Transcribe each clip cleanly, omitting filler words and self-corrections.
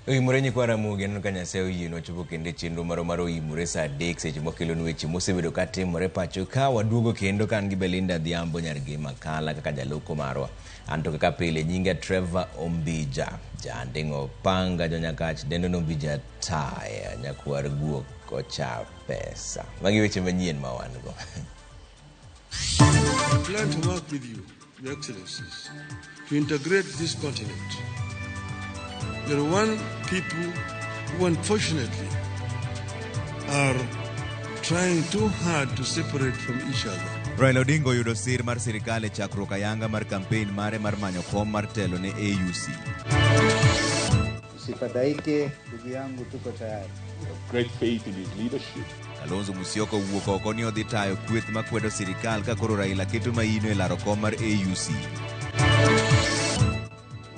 Murenyi kwa Ramogi aneno ka Nyasaye oyieno chopo kendo chenro maro imore saa 3 seche mokelo weche mosebedo ka timore pacho ka waduogo kendo kan gi Belinda Dhiambo nyargi makala kaka jaloko marwa. Anto kaka pile nyinga Trevor Ombija jandingo panga jonyakach dendo Ombija taya nyakwar guok kocha pesa. Magi weche manyien ma wan go. I plan to work with you, Your Excellencies, to integrate this continent. There are one people who unfortunately are trying too hard to separate from each other. Raila Odinga yudo sir mar sirikal e chakruok ayanga mar campaign mare mar manyo kom mar telo ne AUC. Usifadhaike ndugu yangu, tuko tayari. Great faith in his leadership. Kalonzo Musyoka wuok oko ni odhi tayo kweth makwedo sirikal ka koro Raila keto maino e laro kom mar AUC.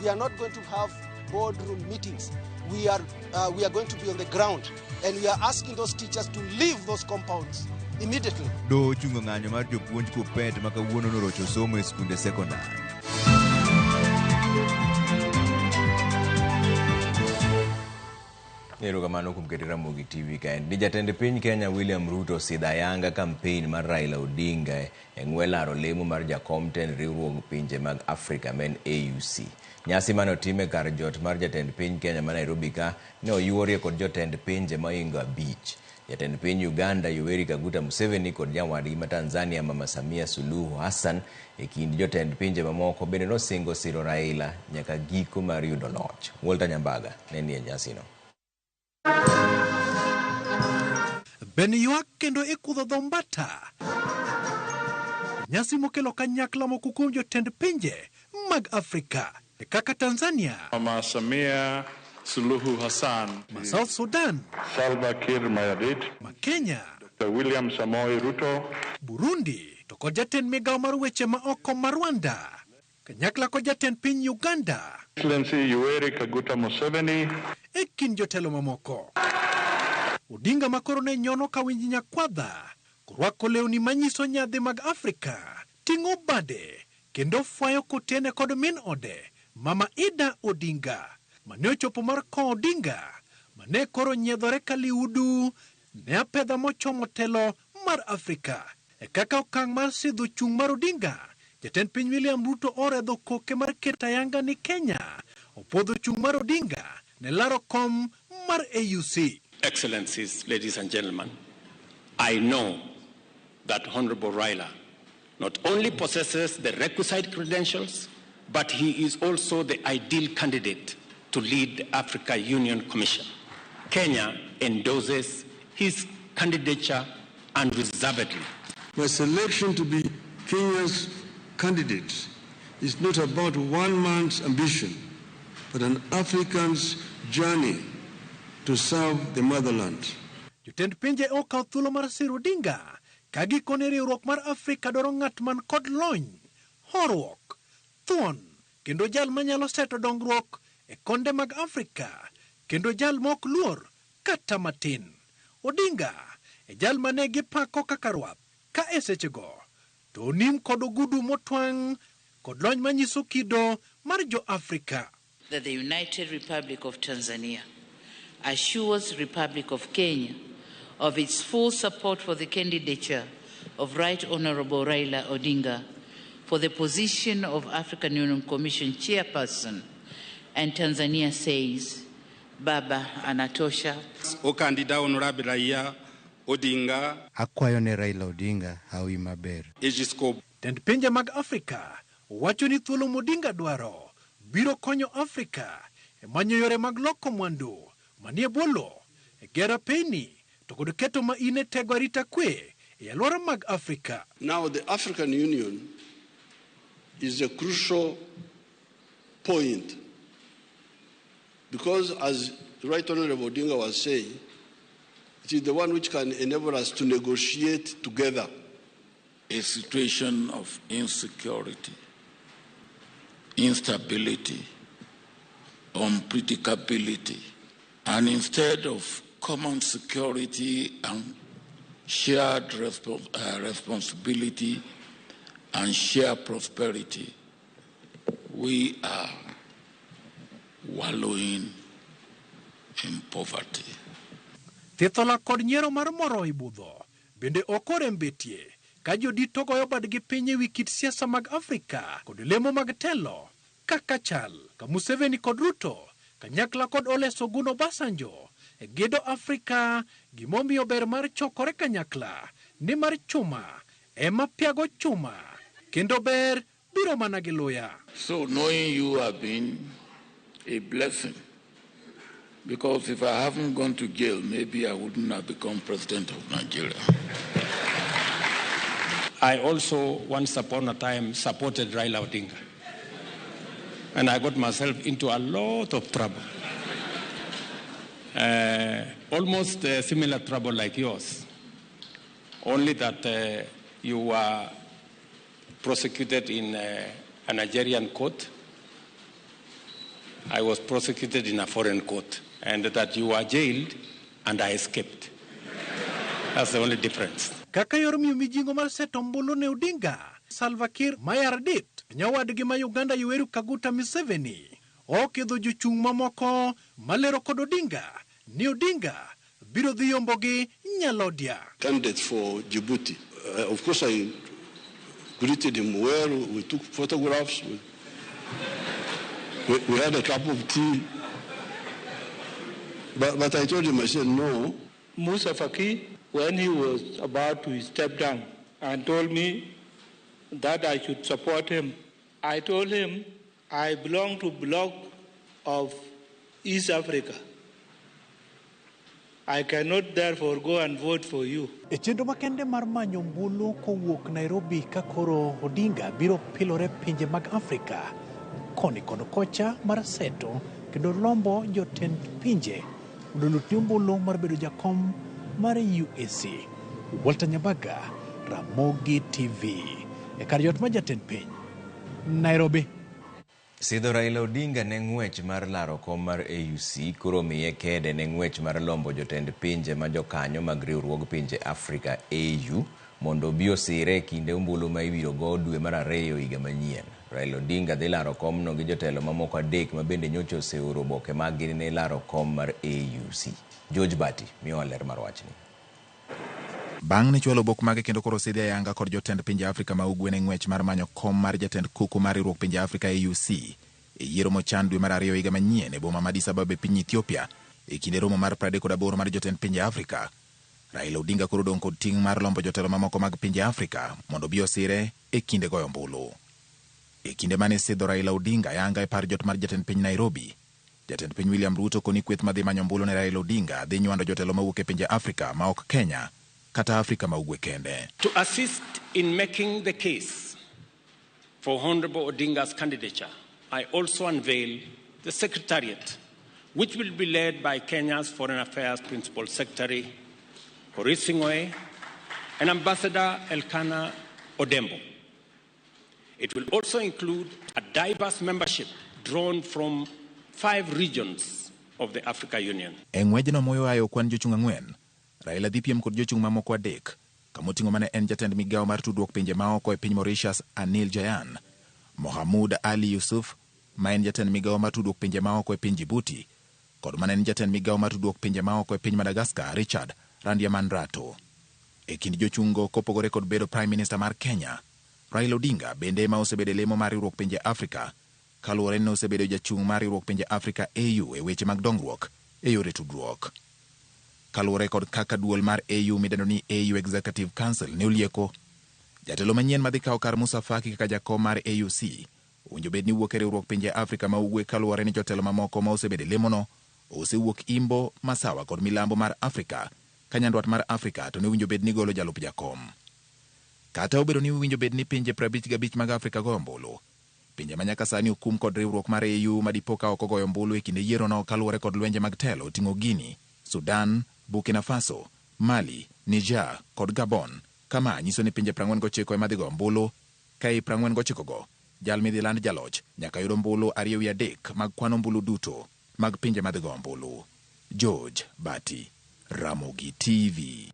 We are not going to have boardroom meetings. We are going to be on the ground, and we are asking those teachers to leave those compounds immediately. Do chungo ng'anyo mar jopuonj Kuppet ma kawuono norocho somo e skunde sekondari. Nero kamano kuom keto Ramogi TV kaen. Ni jatend piny Kenya William Ruto sidha yanga campaign mar Raila Odinga e ng'welaro lemo mar jakom ten riwruog pinje mag Afrika men AUC. Nyasi mano time kar jot mar jatend piny Kenya ma Nairobi ka ne oyuorie kod jotend pinje moingo 5. Jatend piny Uganda Yoweri Kaguta Museveni kod jawadgi ma Tanzania Mama Samia Suluhu Hassan e kind jotend pinje mamoko bende nosingo siro Raila nyaka giko mar yudo loch. Walter Nyambaga ne nie nyasino. Ben ywak kendo ikudho dhombata. Nyasi mokelo kanyakla moko kuom jotend pinje mag Afrika kaka Tanzania, Mama Samia Suluhu Hassan, South Sudan, Salva Kiir Mayardit, Kenya, Dr. William Samoei Ruto, Burundi, to kod jatend migawo mar weche ma oko mar Rwanda, kanyakla kod jatend piny Uganda, Excellency Yoweri Kaguta Museveni, e kind jotelo mamoko. Odinga makoro ne nyono kawinji nyakwadha, kurwako lewni manyiso nyadhi mag Afrika, ting'o bade, kendo fwayo kotene kod min ode, Mama Ida Odinga, mane ochopo mar ko Odinga, mane koro nyiedhore kaliudu, ne apedha mochomo telo mar Afrika. E kaka okang' mar sidho chung' mar Odinga, jatend piny William Ruto oredho koke mar keto ayanga ni Kenya opodho chung' mar Odinga ne laro kom mar AUC. Excellencies, ladies and gentlemen, I know that Honorable Raila not only possesses the requisite credentials, but he is also the ideal candidate to lead the Africa Union Commission. Kenya endorses his candidature unreservedly. My selection to be Kenya's candidate is not about one man's ambition, but an African's journey to serve the motherland. Jotend pinje okaw thuolo mar siro Odinga ka gikone riwruok mar Afrika dwaro ng'at man kod lony, horuok, thuon, kendo jal manyalo seto dongruok e konde mag Afrika, kendo jal mok luor kata matin. Odinga e jal mane gipako kaka rwath ka e sechego to onim kod ogudu motwang' kod lony manyiso kido mar jo-Afrika. That the United Republic of Tanzania assures Republic of Kenya of its full support for the candidature of Right Honorable Raila Odinga for the position of African Union Commission chairperson, and Tanzania says, Baba anatosha. O kandida Honorable Raila Odinga Akwayo ne Raila Odinga hawi maber. Ejisko. Tend pinje mag Afrika wacho ni thuolo Odinga dwaro biro konyo Afrika e manyo yore mag loko mwandu manie bolo e gera peni to kod keto maine tego arita kwe e alwora mag Afrika. Now the African Union is a crucial point because, as the Right Honorable Odinga was saying, it is the one which can enable us to negotiate together. A situation of insecurity, instability, unpredictability, and instead of common security and shared responsibility and shared prosperity, we are wallowing in poverty. Thiethola kod nyiero mar moro ibudho bende okore mbetie ka jodito goyo badgi piny ewi kit siasa mag Afrika kod lemo mag telo kaka chal ka Museveni kod Ruto kanyakla kod Olusegun Obasanjo e gedo Afrika gimomiyo ber mar chokore kanyakla ni mar chuma ema piago chuma kendo ber biro mana gi luya. So knowing you have been a blessing, because if I haven't gone to jail, maybe I wouldn't have become president of Nigeria. I also once upon a time supported Raila Odinga. And I got myself into a lot of trouble. Almost similar trouble like yours. Only that you were prosecuted in a Nigerian court. I was prosecuted in a foreign court. And that you were jailed and I escaped. That's the only difference. Kaka yor miyo mijingo mar seto ombulu ne Odinga, Salva Kiir Mayardit, nyawadgi ma Uganda Yoweri Kaguta Museveni, okidho jochung' mamoko malero kod Odinga, ni Odinga biro dhi yombogi nyalodia. Candidate for Djibouti. Of course, I greeted him well. We took photographs. We had a cup of tea. But I told him, I said, no. Musa Faki, when he was about to step down and told me that I should support him, I told him I belong to Bloc of East Africa. I cannot therefore go and vote for you. E chenro makende mar manyo ombulu kowuok Nairobi ka koro Odinga biro pilore pinje mag Afrika koni kod kocha mar seto kendo lombo jotend pinje udolutni ombulu mar bedo jakom mar UAC. Walter Nyabaga, Ramogi TV. E kar jot ma jatend piny Nairobi. Sidho Raila Odinga ne ng'wech mar laro kom mar AUC koro miye kede ne ng'wech mar lombo jotend pinje ma jokanyo mag riwruog pinje Afrika AU mondo obi osire e kinde ombulu ma ibiro go dwe mar 2 higa manyien. Raila Odinga dhi laro komno gi jotelo mamoko adek ma bende nyocha oseoro oboke mag ne laro kom mar AUC. George Bati miyo ler mar wachni. Bang' ne chwalo bok mage kendo koro sidhi ayanga kod jotend pinje Afrika ma ugwe ne ng'wech mar manyo kom mar jatend kuku mar riwruok pinje Afrika AUC e yiero mochan dwe mar 2 higa manyien e boma ma Addis Ababa e piny Ethiopia e kinde romo mar 38 mar jotend pinje Afrika. Raila Odinga koro dong' kod ting' mar lombo jotelo mamoko mag pinje Afrika mondo bi osire e kinde goyo ombulu. E kinde mane sidho Raila Odinga ayanga e par jot mar jatend piny Nairobi, jatend piny William Ruto koni kweth madhi manyo ombulu ne Raila Odinga dhi nywando jotelo mawuok e pinje Afrika ma ok Kenya kata Afrika ma ugwe kende. To assist in making the case for Honorable Odinga's candidature, I also unveil the Secretariat, which will be led by Kenya's Foreign Affairs Principal Secretary, Horace Sing'oei, and Ambassador Elkanah Odembo. It will also include a diverse membership drawn from 5 regions of the Africa Union. Eng'wejno moyo ayo kwan jochung' 4, Raila dhi piem kod jochung' mamoko 3, kamoting'o mane en jatend migawo mar tudruok pinje maoko e piny Mauritius Anil Jayan, Mohamud Ali Yusuf, ma en jatend migawo mar tudruok pinje maoko e piny Djibouti, kod mane en jatend migawo mar tudruok pinje maoko e piny Madagascar Richard Randiamandrato. E kind jochung'go kopogore kod bedo Prime Minister mar Kenya, Raila Odinga bende ema osebedo lemo mar riwruok pinje Afrika, kaluwore ni osebedo jachung' mar riwruok pinje Afrika AU e weche mag dongruok e yore tudruok. Kaluwore kod kaka duol mar AU midendo ni AU Executive Council ne olieko, jatelo manyien madhi kawo kar Musa Faki kaka jakom mar AUC owinjo bed ni wuok e riwruok pinje Afrika ma ugwe, kaluwore ni jotelo mamoko ma osebedo lemono osewuok Imbo, Masawa kod milambo mar Afrika ka nyandwat mar Afrika to ne winjo bed ni golo jalup jakom. Kata obedo ni winjo bed ni pinje 55 mag Afrika goyo ombulu, pinje manyaka sani okum kod riwruok mar AU madipo ka ok ogoyo ombulu e kinde yierono kaluwore kod lwenje mag telo oting'o Guinea, Sudan, Burkina Faso, Mali, Niger kod Gabon. Kama nyiso ni pinje 49 ema dhi goyo ombulu, ka i 49 go jal midhi land jaloch nyaka yud ombulu 2/3 mag kwan ombulu duto mag pinje madhi goyo ombulu. George Bati, Ramogi TV.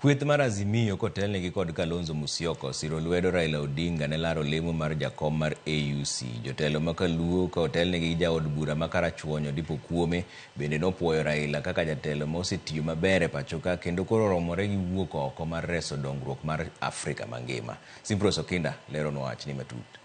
Kweth mar Azimio kotelnegi kod Kalonzo Musyoka siro lwedo Raila Odinga ne laro lemo mar jakom mar AUC. Jotelo makaluo kotelnegi jaod bura makarachuonyo Dipo Kuome bende nopuoyo Raila kaka jatelo mosetiyo maber e pachoka kendo koro romore gi wuok oko mar reso dongruok mar Afrika mangima. Simprose Okinda lero no wach ni matut.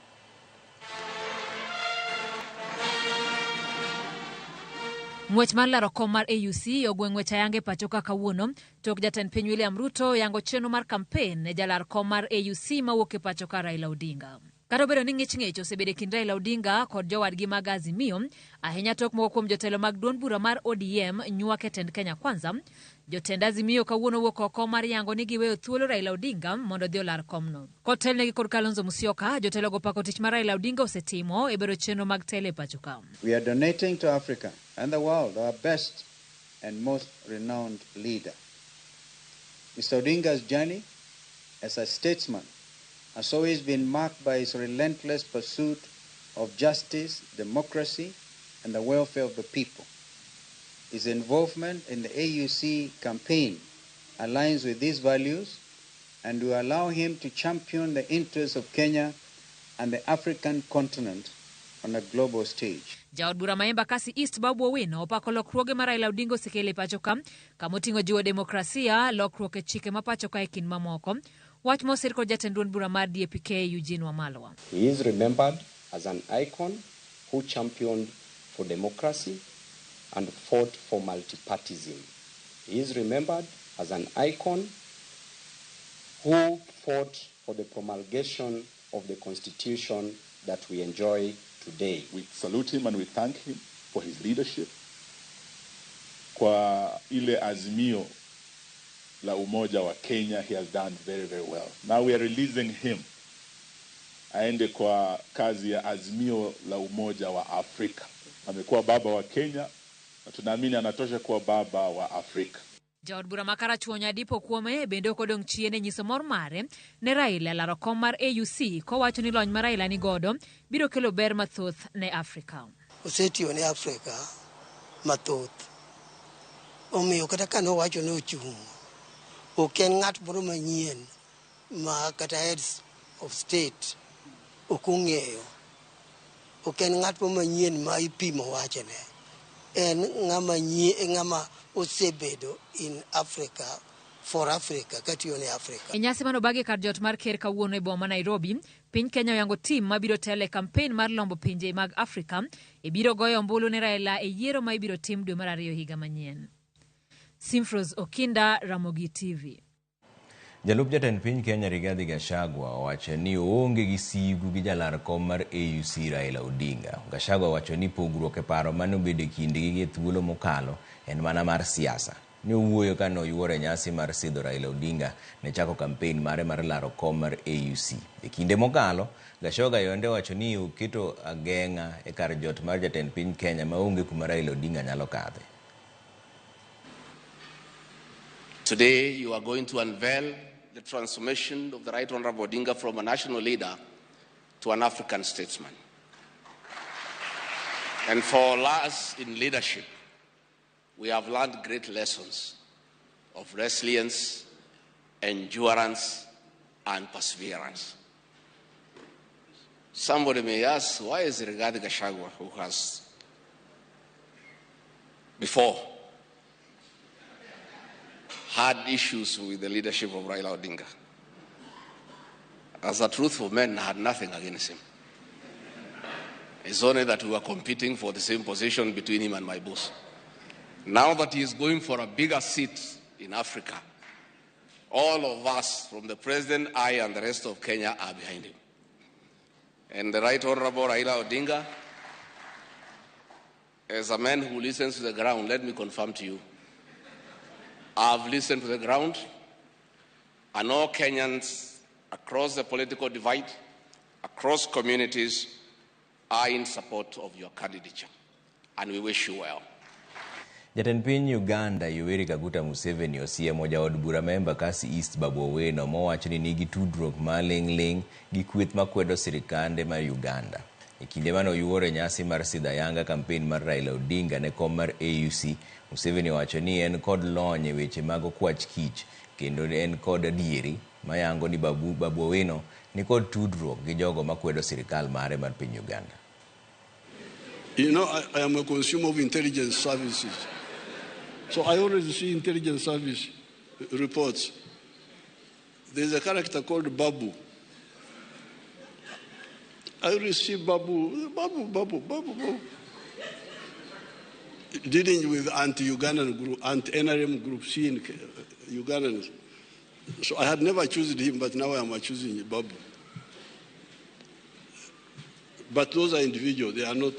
Ng'wech mar laro kom mar AUC ogweng'we Yange pachoka kawuono tok jatend piny William Ruto yango chenro mar kampen ne jalar kom mar AUC mawuok e pachoka Raila Odinga. Kata obedo ni ng'ich osebedo kind Raila Odinga kod jowadgi mag Azimio, ahinya tok moko kuom jotelo mag duond bura mar ODM nyuak e tend Kenya Kwanza, jotend Azimio kawuono wuok oko mar yango ni giweyo thuolo Raila Odinga mondo dhi olar komno. Kotelnegi kod Kalonzo Musyoka, jotelo go pako tich mar Raila Odinga osetimo e bero chenro mag tele pachoka. We are donating to Africa and the world our best and most renowned leader. Mr. Odinga's journey as a statesman has always been marked by his relentless pursuit of justice, democracy, and the welfare of the people. His involvement in the AUC campaign aligns with these values and will allow him to champion the interests of Kenya and the African continent on a global stage. Jaod bura ma Embakasi East Babu Owino opako lokruoge mar Raila Odinga osekele pachoka kamoting'o jiwo demokrasia, lokruok e chike ma pachoka e kind mamoko. Wach mosir kod jatend duond bura mar DAP-K Eugene Wamalwa. He is remembered as an icon who championed for democracy and fought for multipartyism. He is remembered as an icon who fought for the promulgation of the constitution that we enjoy today. We salute him and we thank him for his leadership. Kwa ile azimio la umoja wa Kenya, he has done very, very well. Now we are releasing him. Aende kwa kazi ya azimio la umoja wa Afrika. Amekuwa baba wa Kenya, na tunaamini anatosha kuwa baba wa Afrika. Jaod bura makarachuonyo Dipo Kuome bende okodong' chien e nyiso mor mare ne Raila laro kom mar AUC kowacho ni lony mar Raila ni godo biro kelo ber mathoth ne Afrika. Osetiyo ne Afrika mathoth. Omiyo kata kano wacho ni ochung', ok en ng'at moro manyien ma kata heads of state ok ong'eyo. Ok en ng'at moro manyien ma ipimo wachene. En ng'ama osebedo in Africa for Africa katiyo ne Africa. E nyasi manobagi kar jot mar ker kawuono e boma Nairobi, piny Kenya oyango tim mabiro tele kampen mar lombo pinje mag Afrika e biro goyo ombulu ne Raila e yiero ma ibiro tim dwe mar 2 higa manyien. Simprose Okinda, Ramogi TV. Jalup jatend piny Kenya Rigathi Gachagua owacho ni oonge gi sigu gi jalar kom mar AUC Raila Odinga. Gachagua owacho ni pogruok e paro mane obedo kindgi gi thuolo mokalo en mana mar siasa. Ni owuoyo ka noyuoro nyasi mar sidho Raila Odinga ne chako kampen mare mar laro kom mar AUC. E kinde mokalo, Gachagua yonde owacho ni oketo ageng'a e kar jot mar jatend piny Kenya maonge kuma Raila Odinga nyalo kadhe. Today, you are going to unveil the transformation of the Right Honorable Odinga from a national leader to an African statesman. And for us in leadership, we have learned great lessons of resilience, endurance, and perseverance. Somebody may ask, why is Rigathi Gachagua, who has before had issues with the leadership of Raila Odinga, as a truthful man, had nothing against him. It's only that we were competing for the same position between him and my boss. Now that he is going for a bigger seat in Africa, all of us, from the president, I, and the rest of Kenya, are behind him. And the Right Honorable Raila Odinga, as a man who listens to the ground, let me confirm to you, I've listened to the ground, and all Kenyans across the political divide, across communities, are in support of your candidature, and we wish you well. Jatend piny Uganda Yoweri Kaguta Museveni osiemo jaod bura ma Embakasi East Babu Owino mowacho ni nigi tudruok maling' gi kweth makwedo sirikande mar Uganda. E kinde mane oyuore nyasi mar sidha yanga kampen mar Raila Odinga ne kom mar AUC, Museveni wacho ni en kod lony e weche mag kwach kich kendo en kod adieri mayango ni Babu Owino ni kod tudruok gi jogo makwedo sirikal mare mar piny Uganda. You know, I am a consumer of intelligence services. So I always see intelligence service reports. There's a character called Babu. I receive Babu. Dealing with anti-Ugandan group, anti-NRM group, seeing Ugandans. So I had never chosen him, but now I am choosing Babu. But those are individuals. They are not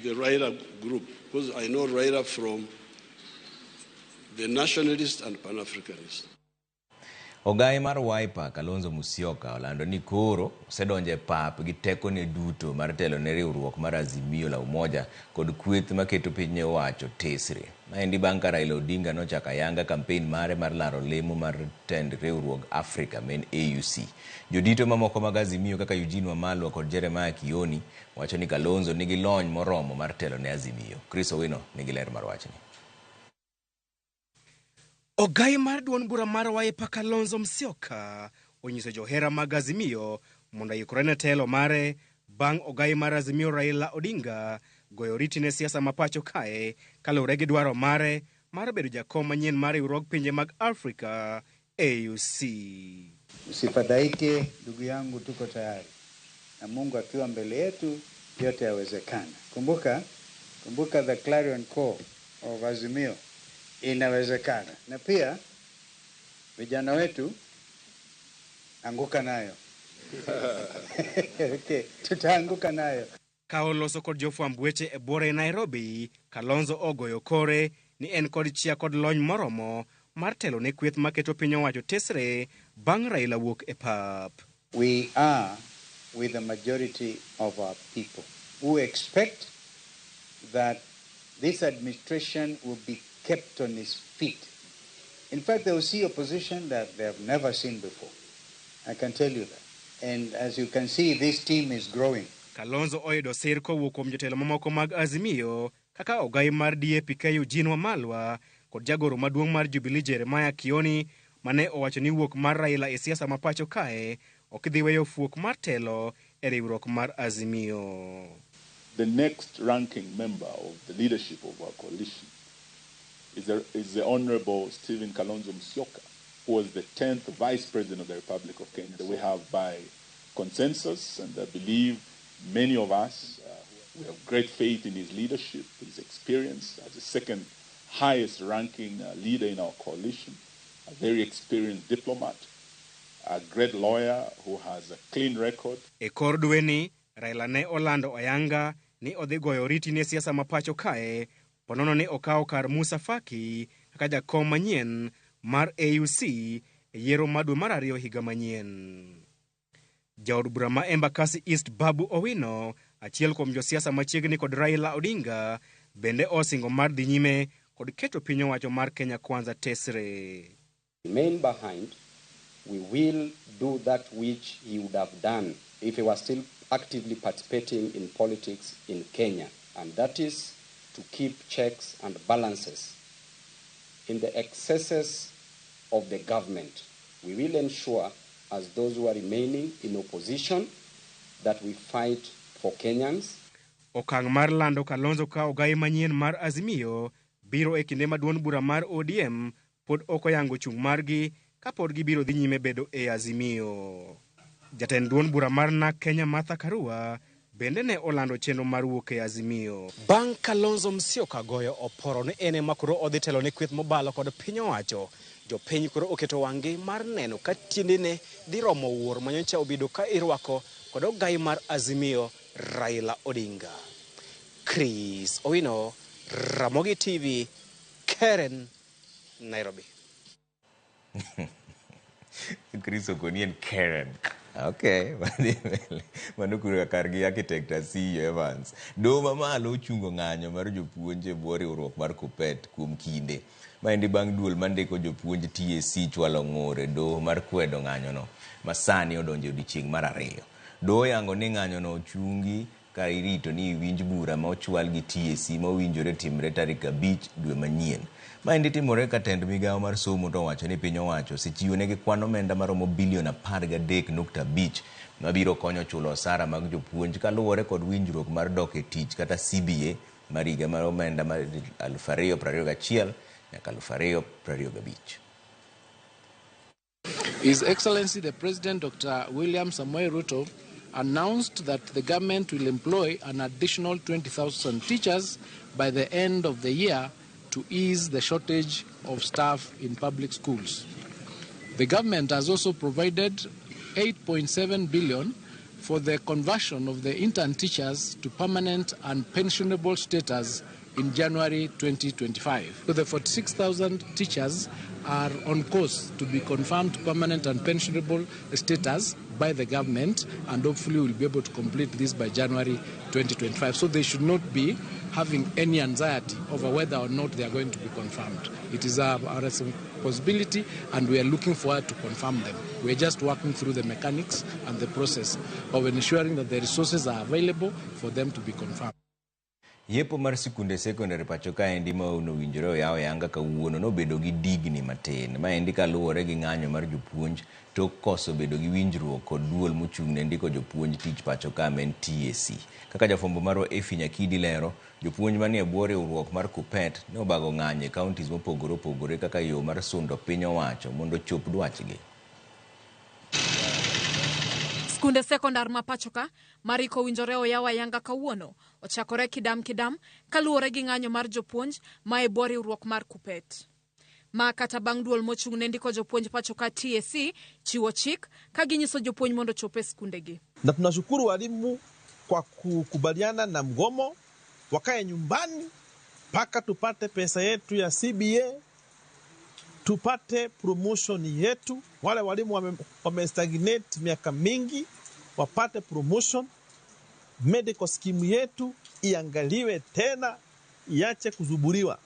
the Raila group, because I know Raila from the nationalists and pan-Africanists. Ogai mar Wiper Kalonzo Musyoka olando ni koro osedonje pap gi teko ne duto mar telo ne riwruok mar Azimio la Umoja kod kweth maketo piny owacho tesre. Maendi bang' ka Raila Odinga nochaka yanga kampen mare mar laro lemo mar tend riwruok Africa men AUC. Jodito mamoko mag Azimio kaka Eugene Wamalwa kod Jeremiah Kioni wacho ni Kalonzo nigi lony moromo mar telo ne Azimio. Chris Owino nigi ler mar wachni. Ogai mar duond bura mar Wiper Kalonzo Musyoka onyiso johera mag Azimio mondo yikore ne telo mare bang' ogai mar Azimio Raila Odinga goyo oriti ne siasa mapacho kae kaluwore gi dwaro mare mar bedo jakom manyien mar riwruog pinje mag Afrika AUC. Usifadhaike ndugu yangu, tuko tayari na Mungu akiwa mbele yetu yote yawezekana. Kumbuka the clarion call of Azimio, inawezekana. Na pia vijana wetu anguka nayo. Okay, tutaanguka nayo. Kaoloso kod jofwamb weche e bore Nairobi, Kalonzo ogoyo kore ni en kod chia kod lony moromo mar telo ne kweth maketo piny owacho tesre bang' Raila wuok e pap. We are with the majority of our people who expect that this administration will be kept on its feet. In fact, they will see opposition that they have never seen before. I can tell you that. And as you can see, this team is growing. Kalonzo oyudo sir kowuok kuom jotelo mamoko mag Azimio kaka ogai mar DAP Eugene Wamalwa kod jagoro maduong' mar Jubilee Jeremiah Kioni mane owacho ni wuok mar Raila e siasa mapacho kae ok dhi weyo fuok mar telo e riwruok mar Azimio. The next ranking member of the leadership of our coalition is the Honorable Stephen Kalonzo Musyoka, who was the 10th Vice President of the Republic of Kenya. We have by consensus, and I believe many of us, we have great faith in his leadership, his experience as the second highest ranking leader in our coalition, a very experienced diplomat, a great lawyer who has a clean record. E kor dweni, Raila ne olando ayanga ni odhi goyo oriti ne siasa mapacho kae, ponono ni okawo kar Musa Faki kaka jakom manyien mar AUC e yiero ma dwe mar 2 higa manyien. Jaod bura ma Embakasi East Babu Owino, achiel kuom josiasa machiegni kod Raila Odinga, bende osingo mar dhi nyime kod keto piny owacho mar Kenya Kwanza tesre. Remain behind, we will do that which he would have done if he was still actively participating in politics in Kenya, and that is to keep checks and balances in the excesses of the government. We will ensure, as those who are remaining in opposition, that we fight for Kenyans. Okang' mar lando Kalonzo ka ogai manyien mar Azimio biro e kinde ma duond bura mar ODM pod okoyango chung' margi ka pod gibiro dhi nyime bedo e Azimio. Jatend duond bura mar NARC Kenya Martha Karua bende ne olando chenro mar wuok e Azimio. Bang' Kalonzo Musyoka goyo oporo ni ene makoro odhi telo ne kweth mobalo kod piny owacho, jopiny koro oketo wang'gi mar neno ka tiendene dhi romo wuor manyocha obedo ka irwako kod ogai mar Azimio Raila Odinga. Chris Owino, Ramogi TV, Karen, Nairobi. Chris Okonien Karen. Okay, manukuru kargi architect Asiyo Evans. Doma malo uchungo ng'anyo mar jopuonje bwo riwruok mar Kuppet kuom kinde. Maendi bang' duol mandiko jopuonje TSC chwalo ng'ore doho mar kwedo ng'anyono masani odonjo odiochieng' mar 2. do yango ni ng'anyo no chungi ka irito ni winj bura ma ochwal gi TSC ma owinjore timre tarik 5 dwe manyien. Maendi timore ka tend migawo mar somo to wacho ni piny owacho osechiwonegi kwan omenda maromo bilion 13.5 mabiro konyo chulo osara mag jopuonj kaluwore kod winjruok mar dok e tich kata CBA mar higa mar omenda mar 2021 nyaka 2025. His Excellency the President Dr. William Samoei Ruto announced that the government will employ an additional 20,000 teachers by the end of the year to ease the shortage of staff in public schools. The government has also provided 8.7 billion for the conversion of the intern teachers to permanent and pensionable status in January 2025. So the 46,000 teachers are on course to be confirmed permanent and pensionable status by the government, and hopefully we'll be able to complete this by January 2025. So they should not be having any anxiety over whether or not they are going to be confirmed. It is our responsibility, and we are looking forward to confirm them. We're just working through the mechanics and the process of ensuring that the resources are available for them to be confirmed. Yepo mar sikunde secondary pacho ka endi ma winjore oyaw yanga kawuono nobedo gi digni matin. Ma endi kaluwore gi ng'anyo mar jopuonj tok koso bedo gi winjruok kod duol mochung' ne ndiko jopuonj tich pacho ka men TSC. Kaka jafwambo marwa Efi Nyakidi lero, jopuonj manie bwo riwruok mar KUPPET ne obago ng'anyo e counties mopogore opogore kaka yo mar sundo piny owacho mondo chop dwachgi. Skunde sekondar ma pachoka mariko winjore oyawa yanga kawuono ochakore kidam kaluwore gi ng'anyo mar jopuonj ma e bwo riwruok mar KUPPET. Ma kata bang' duol mochung' ne ndiko jopuonj pachoka TSC chiwo chik ka ginyiso jopuonj mondo chope skundegi. Na tunashukuru walimu kwa kukubaliana na mgomo, wakae nyumbani mpaka tupate pesa yetu ya CBA, tupate promotion yetu. Wale walimu wamestagnate miaka mingi wapate promotion. Medical scheme yetu iangaliwe tena, iache kuzuburiwa.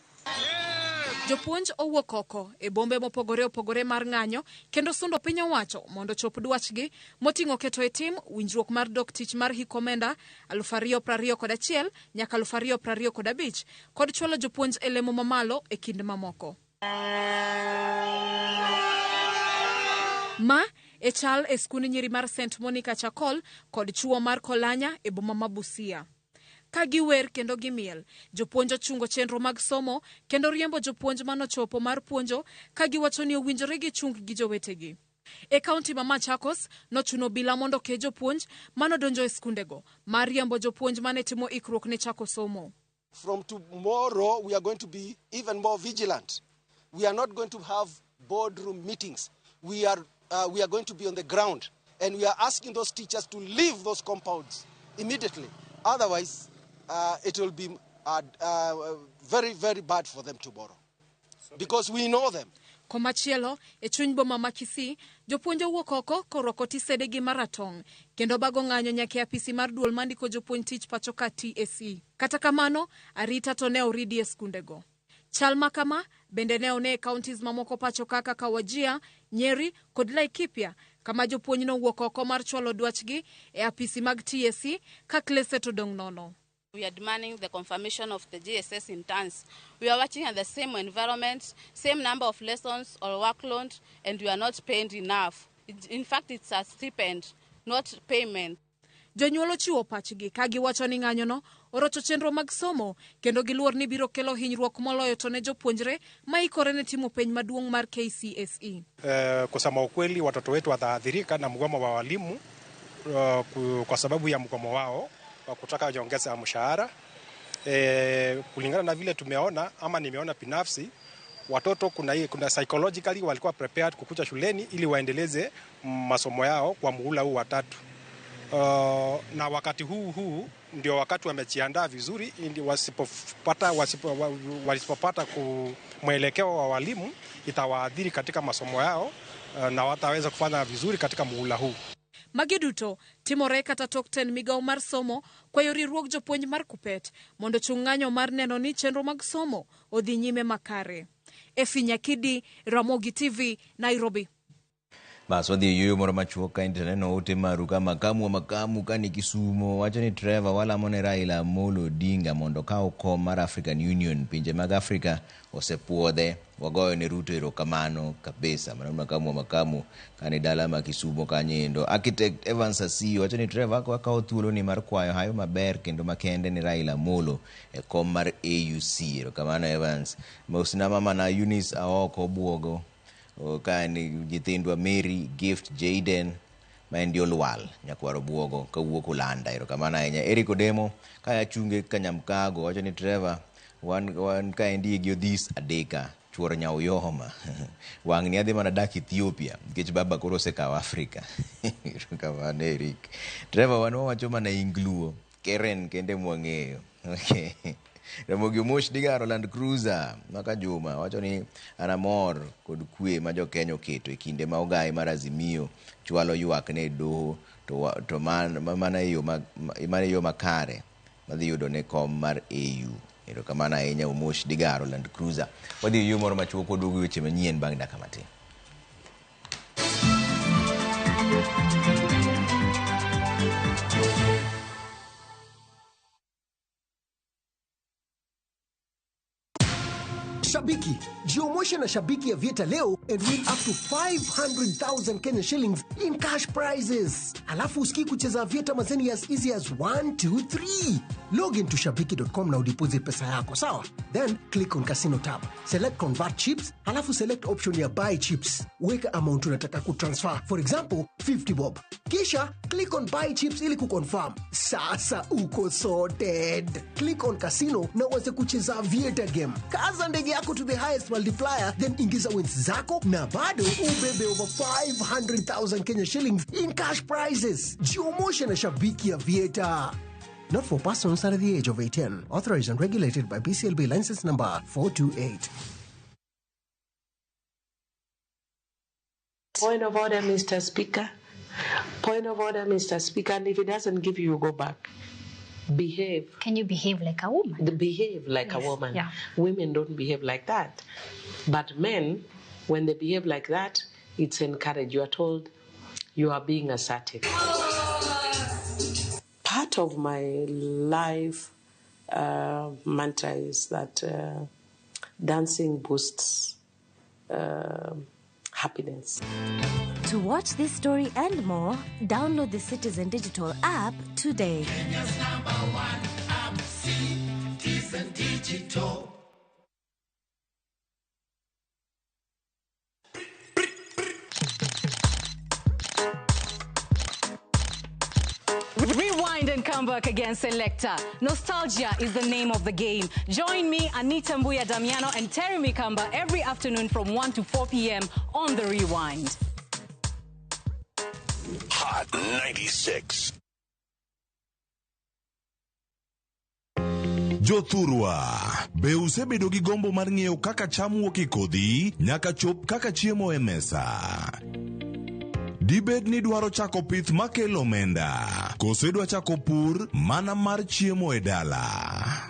Jopuonj owuok oko e bombe mopogore opogore mar ng'anyo kendo sundo piny owacho mondo chop dwachgi moting'o keto e tim winjruok mar dok tich mar hik omenda 2021 nyaka 2025 kod chwalo jopuonj e lemo mamalo e kind mamoko. Ma e chal e skund nyiri mar St. Monica Chakol kod chuo mar Kolanya e boma ma Busia. Ka giwer kendo gimiel, jopuonj ochungo chenro mag somo kendo riembo jopuonj manochopo mar puonjo ka giwacho ni owinjore gichung gi jowetegi. E kaunti ma Machakos nochuno bila mondo ke jopuonj manodonjo e skundego mar riembo jopuonj mane timo ikruok ne chako somo. From tomorrow we are going to be even more vigilant. We are not going to have boardroom meetings. We are going to be on the ground, and we are asking those teachers to leave those compounds immediately. Otherwise, it will be very, very bad for them tomorrow, because we know them. Komachielo, e chuny boma ma Kisii, jopuonj owuok oko korwako tisedegi maratong' kendo bago ng'anyo nyaka apisi mar duol mandiko jopuonj tich pachoka TSC. Kata kamano, arita to ne oridi e skundego. Chal makama bende ne one e counties mamoko pachoka kaka Wajir, Nyeri kod Laikipia, kama jopuonj no wuok oko mar chwalo dwachgi e apisi mag TSC ka klese to dong' nono. We are demanding the confirmation of the GSS interns. We are working in the same environment, same number of lessons or workload, and we are not paid enough. In fact, it's a stipend, not payment. Jonyuol ochiwo pachgi ka giwacho ni ng'anyono orocho chenro mag somo kendo giluor ni biro kelo hinyruok moloyo to ne jopuonjre ma ikore ne timo penj maduong' mar KCSE. Kusema ukweli, watoto wetu wataathirika na mgomo wa walimu kwa sababu ya mgomo wao wa kutaka nyongeza ya mshahara. Kulingana na vile tumeona ama nimeona binafsi, watoto kuna psychologically walikuwa prepared kukuja shuleni ili waendeleze masomo yao kwa muhula huu wa 3. Na wakati huu ndio wakati wamejiandaa vizuri, ili wasipopata mwelekeo wa walimu itawaadhiri katika masomo yao na wataweza kufanya vizuri katika muhula huu. Magiduto timore kata tok 10 migawo mar somo kwayo riwruok jopuonj mar KUPPET mondo chung ng'anyo mar neno ni chenro mag somo odhi nyime makare. Efi Nyakidi, Ramogi TV, Nairobi. Bas wadhi yuyo moro machuok ka intaneno ote maru ka makamu ka ni Kisumo wacho ni Trevor walamo ne Raila Amolo Odinga mondo kaw kom mar African Union. Pinje mag Afrika osepuodhe, wagoyo ne Ruto erokamano kabisa. Makamu kani dala ma Kisumo kanyendo. Architect Evans Asisi wacho ni Trevor wakawo thuolo ni mar kwayo hayo maber kendo makende ni Raila Amolo e kom mar AUC. Erokamano Evans. Mosna mama na Eunice Aoko buogo kani jithindwa Mary Gift Jaden maendi Olwal nyakwaro buogo kawuok Ulanda. Erokamano ahinya. Eric Odemo kaya chunge Kanyamkago wacho ni Trevor wan kaendi gi Odhis Adeka chuor Nyauyoma wang' ni adhi mana dak Ethiopia nikech baba koro osekawo Afrika. Erokamano Eric. Trevor wan wawacho mana Ingluo Keren kende mwang'eyo. Okay. Ramogi Omosh Digaro Land Cruiser maka Juma wacho ni anamor kod kwe ma jo Kenya oketo e kinde ma ogai mar Azimio chwalo ywak ne doho to mana yo makare madhi yudo ne kom mar AU. Erokamano ahinya Omosh Digaro Land Cruiser. Wadhi yuyo moro machuok koduogo weche manyien bang' dakika matin. Shabiki, jiomoshe na Shabiki ya Vieta leo and win up to 500,000 Kenya shillings in cash prizes. Alafu usiki kucheza Vieta mazeni as easy as 1, 2, 3. Log into shabiki.com na udeposit pesa yako, sawa? Then click on casino tab. Select convert chips, alafu select option ya buy chips. Weka amount unataka kutransfer. For example, 50 bob. Kisha click on buy chips ili kuconfirm. Sasa uko sorted. Click on casino na uweze kucheza Vieta game. Kaza ndege yako to the highest multiplier, then ingiza wins zako na bado ubebe over 500,000 Kenya shillings in cash prizes. Jiomoshe na Shabiki ya Vieta. Not for persons under the age of 18. Authorized and regulated by BCLB license number 428. Point of order, Mr. Speaker. Point of order, Mr. Speaker. And if it doesn't give you, go back. Behave. Can you behave like a woman? Behave like a woman. Yeah. Women don't behave like that. But men, when they behave like that, it's encouraged. You are told you are being assertive. Part of my life mantra is that dancing boosts happiness. To watch this story and more, download the Citizen Digital app today. Kenya's #1 app, Citizen Digital. Rewind and come back again, Selector. Nostalgia is the name of the game. Join me, Anita Mbuya Damiano and Terry Mikamba every afternoon from 1 to 4 p.m. on The Rewind. Hot 96. Jothurwa, be usebedo gi gombo mar ng'eyo kaka cham wuok e kodhi nyaka chop kaka chiemo e mesa? Dibed ni dwaro chako pith makelo omenda, kose dwa chako pur mana mar chiemo e dala?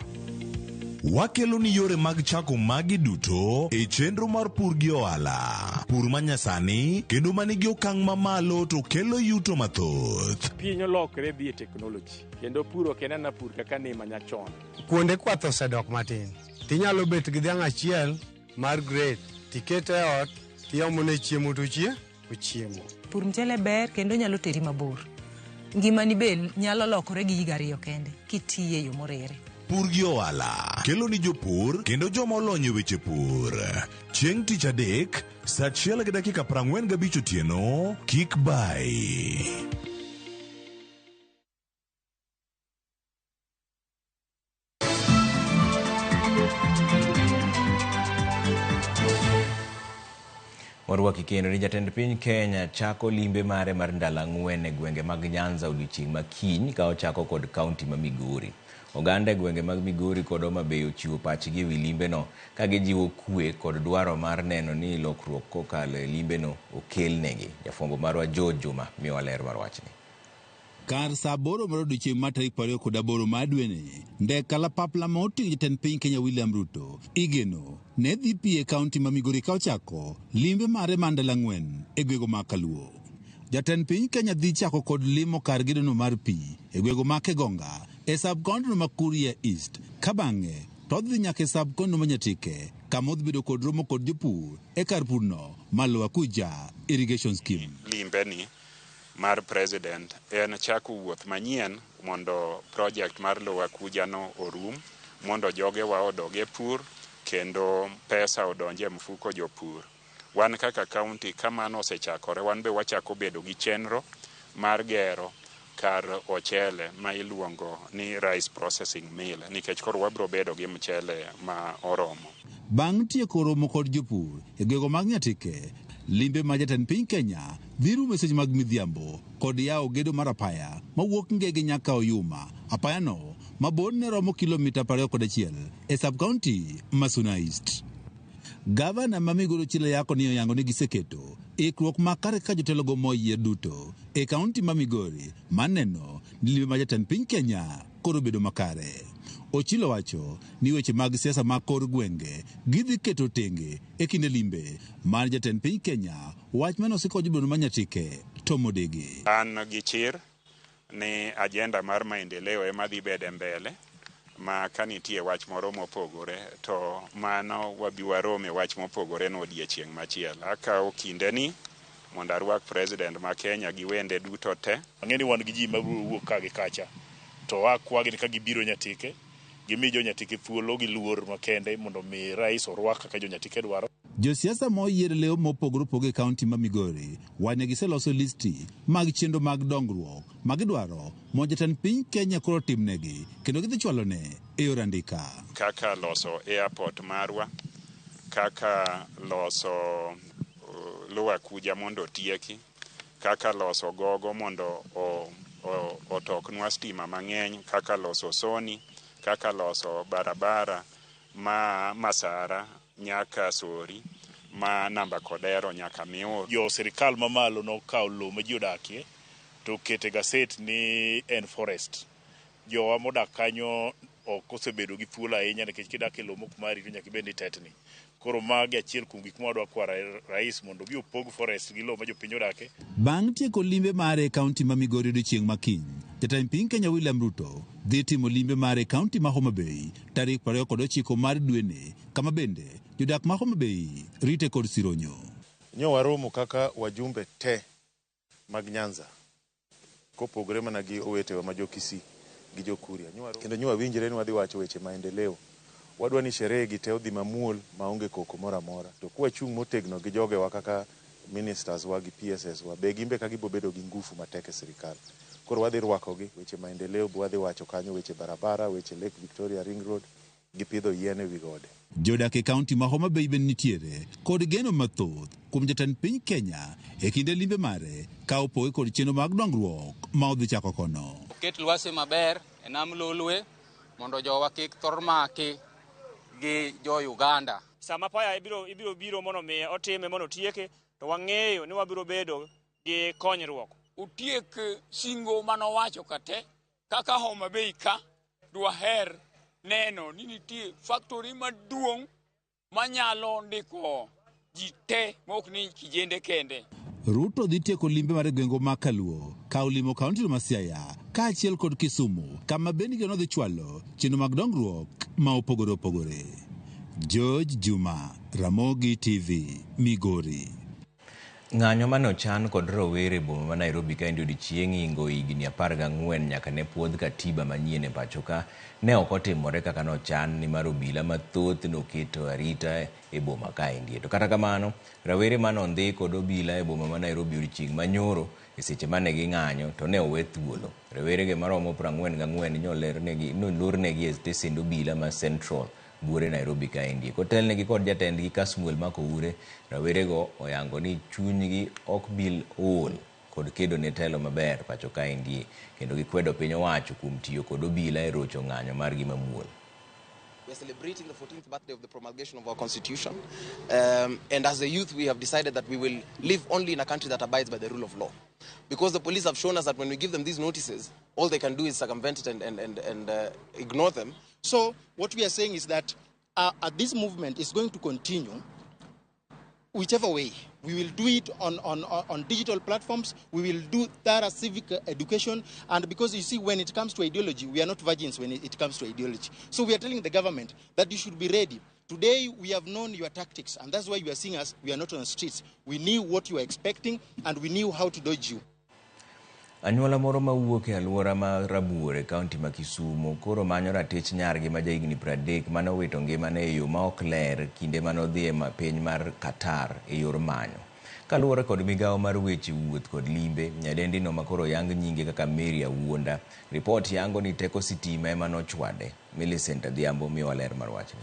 Wakelo ni yore mag chako magi duto e chenro mar pur gi ohala. Pur manyasani kendo manigi okang' mamalo to kelo yuto mathoth. Piny olokre dhi e teknoloji kendo pur ok en ana pur kaka ne manyachon. Kuonde kwath osedok matin. Tinyalo bet gi dhiang' achiel mar grade tikete ot tiomone chiemo to ochiemo. Pur mchele ber kendo nyalo teri mabor. Ngimani be nyalo lokore gi higa 2 kende kitiye e yo morere. Pur gi ohala kelo ni jopur kendo joma olony e weche pur. Chieng' tich adek saa 1:45 otieno, kik bai. Warwaki kendo ni jatend piny Kenya chako limbe mare mar ndalo 4 e gwenge mag Nyanza odiochieng' makiny ka ochako kod kaunti ma Migori. Oganda e gwenge mag Migori kod Homa Bay ochiwo pachgi e wi limbeno ka gijiwo kwe kod dwaro mar neno ni lokruok kokalo e limbeno okelnegi. Jafwambo marwa George Juma miwa ler mar wachni. Kar sa 8 mar odiechieng' mar tarik 28 mar dweni, ndek kalapapla ma oting'o jatend piny Kenya William Ruto igeno ne dhi pi e kaunti ma Migori ka ochako limbe mare mar ndalo 4 e gwego ma Kaluo. Jatend piny Kenya dhi chako kod limo kar gedono mar pi e gwego ma Kegonga e sub-kaunti no ma Kuria East, ka bang'e to dhi nyaka e sub-kaunti no ma Nyatike kama odhi bedo kod romo kod jopur e kar purno ma Lower Kuja Irrigation Scheme. Limbe ni mar president en chako wuoth manyien mondo project mar Lower Kuja no orum, mondo joge wa odoge pur kendo pesa odonje mfuko jopur. Wan kaka kaunti kamano osechakore, wan be wachako bedo gi chenro mar gero kar ochele ma iluongo ni rice processing mill, nikech koro wabro bedo gi mchele ma oromo. Bang' tieko romo kod jopur e gwego mag Nyatike, limbe ma jatend piny Kenya dhi rumo e seche mag midhiambo kod yawo gedo mar apaya mawuok Ngege nyaka Oyuma. Apayano ma borne romo kilomita 21 e sub-kaunti ma Suna East. Gavana ma Migori Ochilo Ayacko ni oyango ni giseketo ikruok makare ka jotelogo moyier duto e kaunti ma Migori maneno ni limbe ma jatend piny Kenya koro bedo makare. Ochilo wacho ni weche mag siasa mag kor gwenge gidhi keto tenge e kinde limbe mar jatend piny Kenya, wach mane osiko jubilo ma Nyatike to modegi. An gi chir ni agenda mar maendeleo ema dhi bede mbele, ma kanitie wach moro mopogore to mano wabi warome wach mopogore no odiechieng' machielo. Akawo kindeni mondo arwak president ma Kenya gi wende duto te. Ang'eni wan gi ji mawuok ka gi kacha, to akwagi ni ka gibiro Nyatike gimi jo Nyatike thuolo gi luor makende mondo mi rais orwak kaka jo Nyatike dwaro. Josiasa moyier leo mopogore opogore e kaunti ma Migori wane giseloso listi mag chenro mag dongruok ma gidwaro mondo jatend piny Kenya koro timnegi kendo gidhi chwalone e yor andika. Kaka loso airport marwa, kaka loso Lower Kuja mondo tieki, kaka loso gogo mondo otoknwa stima mang'eny, kaka loso Soni, kaka loso barabara ma Masara nyaka Sori, ma Namba Kodero nyaka Miur. Jo sirikal mamalo nokawo lowo ma ji odakie to kete gaset ni en forest. Jowa modak kanyo ok osebedo gi thuolo ahinya nikech kidak e lowo mok mari to nyaka ibed ni tetni. Koro magi achiel kuom gik ma wadwa kwara rais mondo bi opog forest gi lowo ma jopiny odake. Bang' tieko limbe mare e kaunti ma Migori odiechieng' makiny, jatend piny Kenya William Ruto dhi timo limbe mare e kaunti ma Homa Bay tarik 29 mar dweni, kama bende jodak ma Homa Bay rite kod sironyo. Nyo waromo kaka wajumbe te mag Nyanza kopogore mana gi owetewa ma jo Kisii gi jo Kuria. Kendo nyo wawinjre ni wadhi wacho weche maendeleo. Wadwa ni sherehe gi te odhi mamuol maonge koko moro amora. To kwachung' motegno gi jogewa kaka ministers wa gi PSS wa be gimbe ka gibo bedo gi ngufu matek e sirikal. Koro wadhi rwakogi weche maendeleo, wadhi wacho kanyo weche barabara, weche Lake Victoria Ring Road gi pidho yien e wi gode. Jodak e kaunti ma Homa Bay ben nitiere kod geno mathoth kuom jatend piny Kenya e kinde limbe mare ka opoge kod chenro mag dongruok ma odhi chako kono. Ket lwasi maber e nam Lolwe mondo jowa kik thor maki gi jo Uganda. Sama paya ibiro biro mondo mi otime mondo tieke, to wang'eyo ni wabiro bedo gi konyruok. Utiek singo manowacho kate kaka Homa Bay ka dwaher neno ni nitie factory maduong' manyalo ndiko ji te mok ni kijende kende. Ruto dhi tieko limbe mar gwengo ma Kaluo, ka olimo kaunti ma Siaya kaachiel kod Kisumu, kama bende geno dhi chwalo chenro mag dongruok ma opogore opogore. George Juma, Ramogi TV, Migori. Ng'anyo mane ochan kod rowere boma ma Nairobi ka ndi odiechieng' ingo higni 14 nyaka ne puodh katiba manyien e pacho ka ne ok otimore kaka nochan ni mar obila mathoth noketo arita e boma ka ndi. To kata kamano, rawere mane ondhi kod obila e boma ma Nairobi odiechieng' manyoro e seche mane ging'anyo to ne owe thuolo. Rawere ge maromo 44 nolornegi e stesend obila ma Central Buore Nairobi ka ndi. Kotelnegi kod jatendgi Kasmuel Makoure, rawere go oyango ni chunygi ok bil ol kod kedo ne telo maber pacho ka ndi, kendo gikwedo piny owacho kuom tiyo kod obila e rocho ng'anyo margi mamuol. We're celebrating the 14th birthday of the promulgation of our constitution, and as a youth we have decided that we will live only in a country that abides by the rule of law. because the police have shown us that when we give them these notices, all they can do is circumvent it and ignore them. So what we are saying is that this movement is going to continue whichever way. We will do it on digital platforms. We will do thorough civic education. And because you see, when it comes to ideology, we are not virgins when it comes to ideology. So we are telling the government that you should be ready. Today, we have known your tactics, and that's why you are seeing us. We are not on the streets. We knew what you were expecting, and we knew how to dodge you. Anyuola moro mawuok e alwora ma Rabuore, kaunti ma Kisumu, koro manyo ratich nyargi ma jahigni 30 mane owito ngimane e yo ma ok ler kinde mane odhi e piny mar Qatar e yor manyo. Kaluwore kod migawo mar weche wuoth kod limbe, nyadendino ma koro yang nyinge kaka Mary Awuonda, ripot yango ni teko sitima ema nochwade. Millicent Adhiambo miyowa ler mar wachni.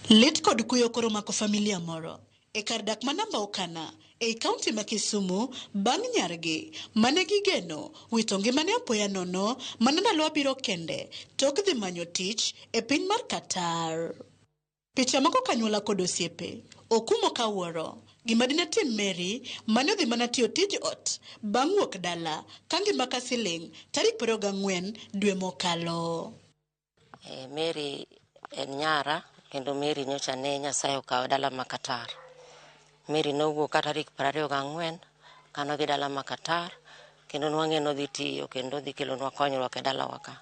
Lit kod kuyo koro mako familia moro e kar dak ma namba Okana e kaunti ma Kisumu bang' nyargi mane gigeno wito ngimane apoya nono mana ndalo abiro kende tok dhi manyo tich e piny mar Qatar. Picha moko kanyuola kod osiepe okumo kawuoro gima dine tim Mary mane odhi mana tiyo tij ot bang' wuok dala ka ngima ka siling tarik 24 dwe mokalo. Mary en nyara kendo Mary nyocha ne Nyasaye okawo dala ma Qatar. Mary nowuok ka tarik 24 kano dhi dala ma Qatar kendo nwang'e nodhi tiyo kendo dhi kelonwa konyruok e dalawa ka.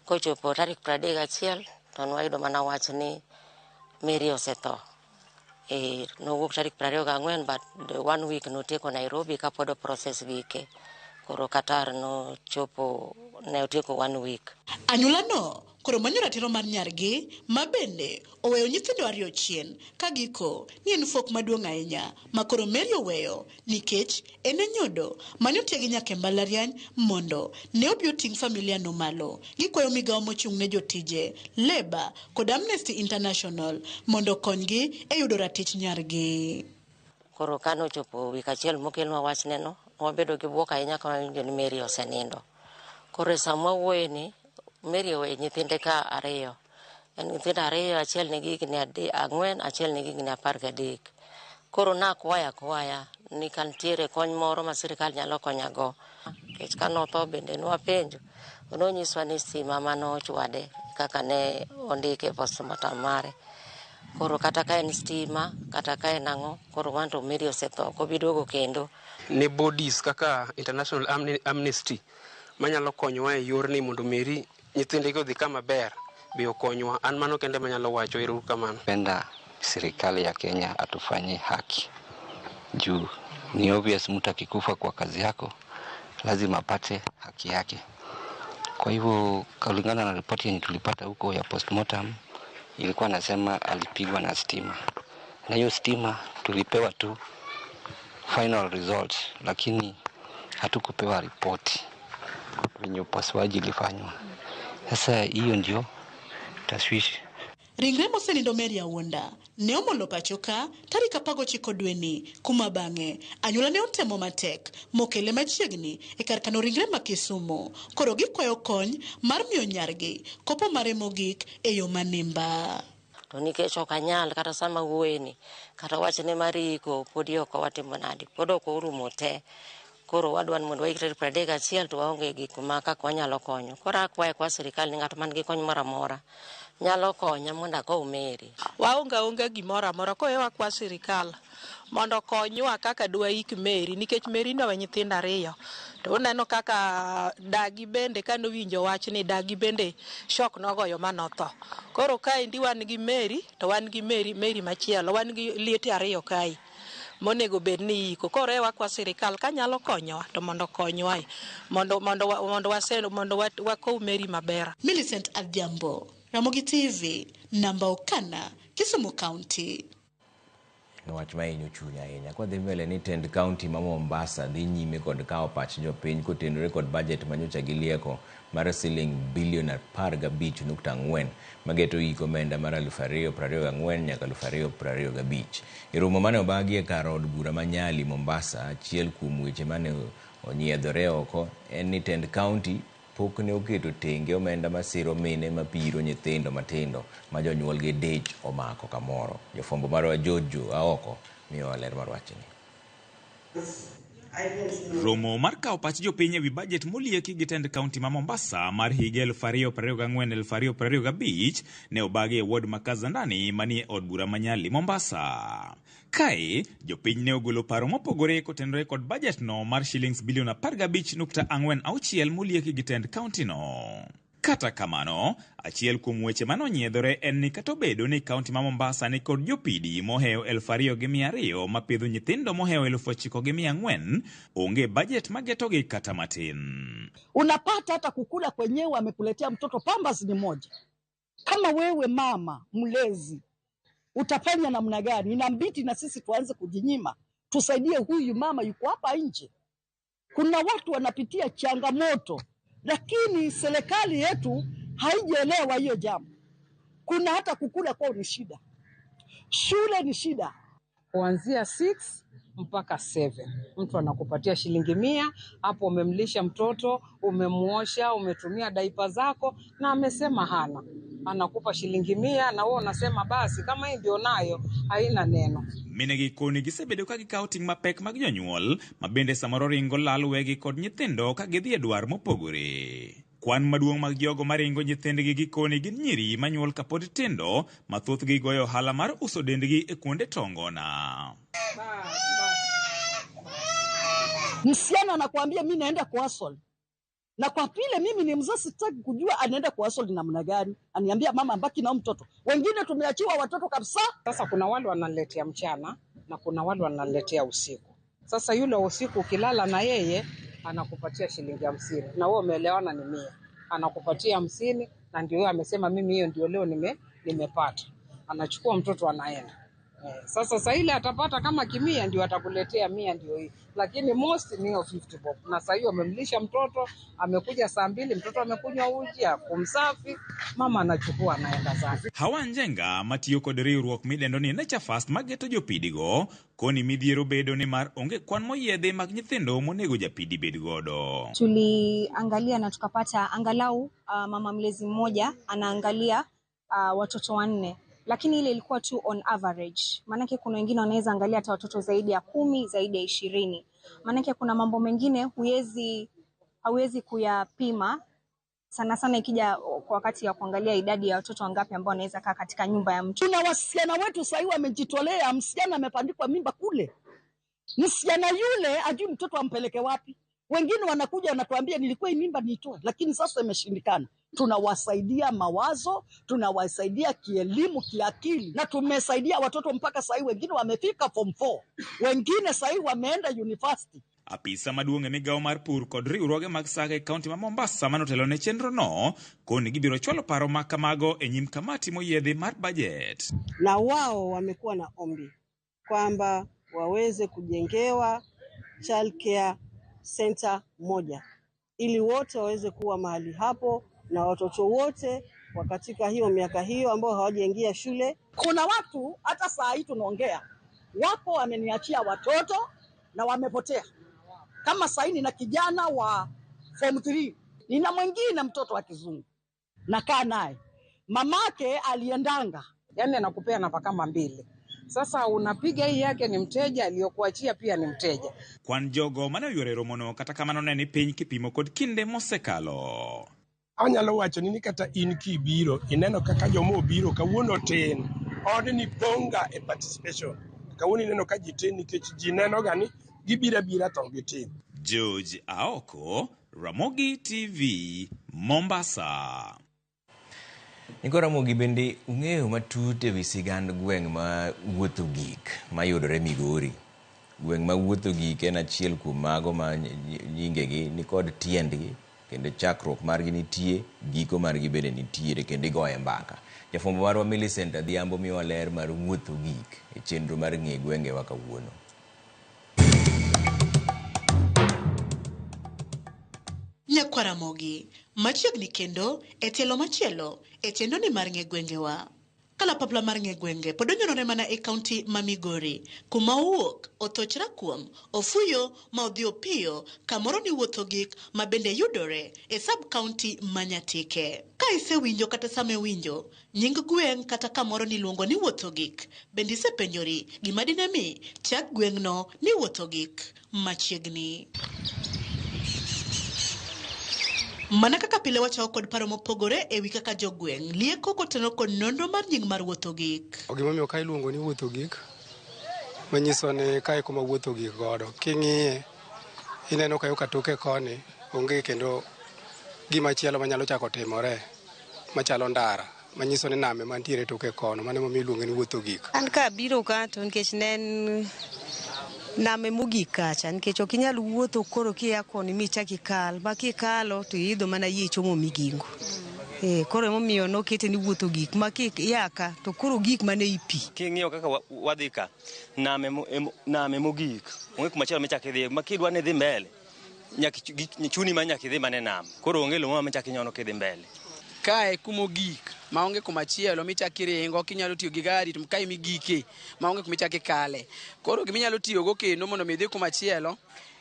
Kochopo tarik 31 to nwayudo mana wach ni Mary osetho. Nowuok tarik 24 but 1 week notieko Nairobi ka pod process gike. Koro Qatar nochopo ne otieko 1 week. Anyulano koro manyo ratiro mar nyargi ma bende oweyo nyithindo 2 chien ka giko ni en fok maduong' ahinya ma koro Mary oweyo nikech en nyodo mane otiegi nyaka mbalariany mondo ne obi oting' familia no malo. Gikwayo migawo mochung' ne jotije Labour kod Amnesty International mondo konygi e yudo ratich nyargi. Koro kano chopo wik achiel mokelnwa wachneno, wabedo gi buok ahinya ka wawinjo ni Mary osenindo. Koro sama wuoye ni Mary oweyo nyithinde ka 2. En nyithindo 2, achiel nigi higni 4, achiel nigi higni 13. Koro nakwaya ni kantiere kony moro ma sirikal nyalo konyago. Kech kanotho bende nwapenjo, nonyiswa ni stima manochwade kaka ne ondike postmortem mare. Koro kata ka en stima, kata ka en ang'o, koro wanto Mary osetho, kobiduogo kendo. Ne bodies kaka International Amnesty manyalo konyowa e yor ni mondo Mary nyithinde go dhi kama ber bi okonywa. An mano kende manyalo wacho, ero kamano. Penda serikali ya Kenya atufanyie haki. Juu ni obvious mtu akikufa kwa kazi yako lazima apate haki yake. Kwa hivyo kulingana na ripoti yenye tulipata huko ya postmortem ilikuwa nasema alipigwa na stima. Na hiyo stima tulipewa tu final results, lakini hatukupewa ripoti venye upasuaji ilifanywa. Sasa hiyo ndio taswishi. Ringre mosenindo Mary Awuonda ne omolo pachoka tarik 19 dweni kuma bang'e anyuola ne otemo matek mokele machiegni e kar kano ringre ma Kisumu. Koro gikwayo kony mar miyo nyargi kopo mare mogik e yo manimba. To nikech ok anyal kata sama wuoyeni kata wachne mariko podi ok watimo nadi, pod ok orumo te. Koro wadwan mondo waikre 31 to waonge gik ma kaka wanyalo konyo. Koro akwaye kwa sirikal ni ng'at man gi kony moro amora nyalo konya mondo akow Mary. Waonge gimoro amora koewa kwa sirikal mondo konywa kaka dwaik Mary nikech Mary no nyithindo 2 to uneno kaka dagi bende kano winjo wach ni dagi bende shock nogoyo manotho. Koro ka endi wan gi Mary to wan gi Mary machielo, wan gi liete 2 kai monego bed ni iko. Koro ewa kwa sirikal kanyalo konyowa to mondo konywa mondo wakow Mary maber. Millicent Adhiambo, Ramogi TV, namba Okana, Kisumu County. Wach ma hinyo chunya ahinya. Kwa dhi mbele ni tend county ma Mombasa dhi nyime kod kawo pach jopiny kotenore kod budget manyocha gilieko mar siling bilion 15.4 mageto iko omenda mar 2024 nyaka 2025. E romo mane obagi e kar od bura ma Nyali Mombasa, achiel kuom weche mane onyiedhore oko en ni tend county pok ne oketo tenge omenda masiro mine mapiro nyithindo matindo ma jonyuolgi dich omako kamoro. Jofwambo marwa Jojo Aoko miyo ler mar wachni. Romo mar kawo pach jopiny ewi bajet molieki gi tend kaunti ma Mombasa mar higa 2024-2025 ne obagi e ward ma Kazandani manie od bura ma Nyali, Mombasa. Kae, jopiny ne ogolo paro mopogore kotenore kod bajet no mar shillings bilion 15.46 molieki gi tend kaunti no. Kata kamano, achiel kuom weche manonyiedhore en ni kata obedo ni kaunti ma Mombasa ni kod jopidi moheo 2,200 mapidho nyithindo moheo 9,400, onge bajet magetogi kata matin. Unapata hata kukula kwenyewe amekuletea mtoto Pampers ni moja. Kama wewe mama mlezi utafanya namna gani? Inabidi na sisi tuanze kujinyima, tusaidie huyu mama yuko hapa nje. Kuna watu wanapitia changamoto, lakini serikali yetu haijaelewa hiyo jambo. Kuna hata kukula kwao ni shida, shule ni shida. Kuanzia 6 mpaka 7 mtu anakupatia shilingi 100, hapo umemlisha mtoto, umemuosha, umetumia daipa zako, na amesema hana, anakupa shilingi 100 na wewe unasema basi kama hii ndio nayo haina neno. Minegi koni gisebedo ka gikawo ting' mapek mag jonyuol, mabende samoro ringo lal wegi kod nyithindo ka gidhi e dwar mopogore. Kwan maduong' mag jogo maringo nyithindgi gikoni gin nyiri manyuol kapod tindo, mathothgi goyo ohala mar uso dendgi e kuonde tongona. Msichana anakuambia mimi naenda kuhustle. Na kwa vile mimi ni mzazi sitaki kujua anaenda kuhustle namna gani. Aniambia mama baki na mtoto. Wengine tumeachiwa watoto kabisa. Sasa kuna wale wanaletea mchana na kuna wale wanaletea usiku. Sasa yule usiku ukilala na yeye anakupatia shilingi 50 na wewe umeelewana ni 100. Anakupatia 50 na ndio yeye amesema mimi hiyo ndio leo nimepata. Anachukua mtoto anaenda. Sasa ile atapata kama 100 ndio atakuletea 100 ndio hii. Lakini most ni 50 bob. Na sasa hiyo amemlisha mtoto, amekuja saa 2, mtoto amekunywa uji, kumsafi, mama anachukua anaenda zake. Hawa njenga matiyo kod riwruok midendo ni Nature Fast mageto jopidigo, koni midhiero bedo ni mar onge kwan moyiedhe mag nyithindo monego japidi bed godo. Tuliangalia na tukapata angalau mama mlezi mmoja anaangalia watoto 4. Lakini ile ilikuwa tu on average. Manake kuna wengine wanaweza angalia hata watoto zaidi ya 10, zaidi ya 20. Manake kuna mambo mengine hauwezi kuyapima sana ikija kwa wakati ya kuangalia idadi ya watoto wangapi ambao wanaweza kaa katika nyumba ya mtu. Tuna wasichana wetu sasa hivi wamejitolea, msichana amepandikwa mimba kule. Msichana yule ajui mtoto ampeleke wapi. Wengine wanakuja wanatuambia nilikuwa mimba nitoe, lakini sasa imeshindikana. Tunawasaidia mawazo, tunawasaidia kielimu, kiakili, na tumesaidia watoto mpaka sasa wengine wamefika form 4, wengine sasa wameenda university. Apisa maduong' e migawo mar pur kod riwruoge mag saga e kaunti ma Mombasa manotelo ne chenro no, koni gibiro chwalo paro ma kamago e nyim kamati moyiedhi mar budget. Na wao wamekuwa na ombi kwamba waweze kujengewa child care center moja ili wote waweze kuwa mahali hapo na watoto wote katika hiyo miaka hiyo ambao hawajaingia shule. Kuna watu hata saa hii tunaongea wapo wameniachia watoto na wamepotea. Kama saa hii nina kijana wa form 3, nina mwingine mtoto wa kizungu nakaa naye, mamake aliendanga, yani anakupea namba kama 2. Sasa unapiga hii yake ni mteja, aliyokuachia pia ni mteja. Kwan jogo mane oyuore romono kata kamano ne ni piny kipimo kod kinde mosekalo. Anyalo wacho ni kata in kibiro ineno kaka jomo biro kawuono tin odni ponga e participation. Kawuono ineno ka ji tin nikech ji neno gani gibira to gitin. George Aoko, Ramogi TV, Mombasa. Niko Ramogi bende ung'eyo matut ewi sigand gweng' ma wuotho gik mayudore Migori. Gweng' ma wuotho gik en achiel kuom mago ma nyingegi ni kod tiendgi, kendo chakruok margi nitie, giko margi bende nitiere, kendo igoye mbaka. Jafwambo marwa Millicent Adhiambo miyowa ler mar wuotho gik e chenro mar ng'e gwenge wa kawuono. Nyakwa Ramogi, machiegni kendo e tielo machielo e chenro ni mar ng'e gwengewa. Kalapapla mar ng'e gwenge pod onyorore mana e kaunti ma Migori, kuma owuok Othoch Rakuom, Ofuyo ma odhi Opiyo, kamoro ni wuotho gik ma bende yudore e sub-kaunti ma Nyatike. Ka isewinjo kata same winjo nying gweng' kata kamoro niluongo ni wuotho gik, bende isepenjori gima dine mi chak gweng'no ni wuotho gik machiegni. Mana kaka pile wacho kod paro mopogore ewi kaka jogweng' lieko koteno kod nonro mar nying mar wuotho gik. Gimomiyo ka iluongo ni wuotho gik, manyiso ni kae kuma wuotho gik godo. King'iye, ineno kayo katoke koni, onge kendo gima chielo manyalo chako timore, machalo ndara, manyiso ni name mantiere toke kono, mano momiyo iluongo ni wuotho gik. An ka biro ka to nikech nen name mogik kacha, nikech ok inyal wuotho koro kia koni michaki kal, ma kikalo to idho mana yie chomo Migingo. Koro emomiyo nokete ni wuotho gik, ma kiyaka to koro gik mane ipi. King'iyo kaka wadhi ka, name mogik, onge kuma chielo michaki dhi, ma kidwa ne dhi mbele, chuni ma nyaki dhi mane nam, koro onge lo ma michaki nyono kidhi mbele. Kae kumogik maonge kumachielo michaki ringo, kinyalo tiyo gi gari to kae migike maonge kumichaki kale. Koro giminyalo tiyo go kendo mondo mi dhi kumachielo,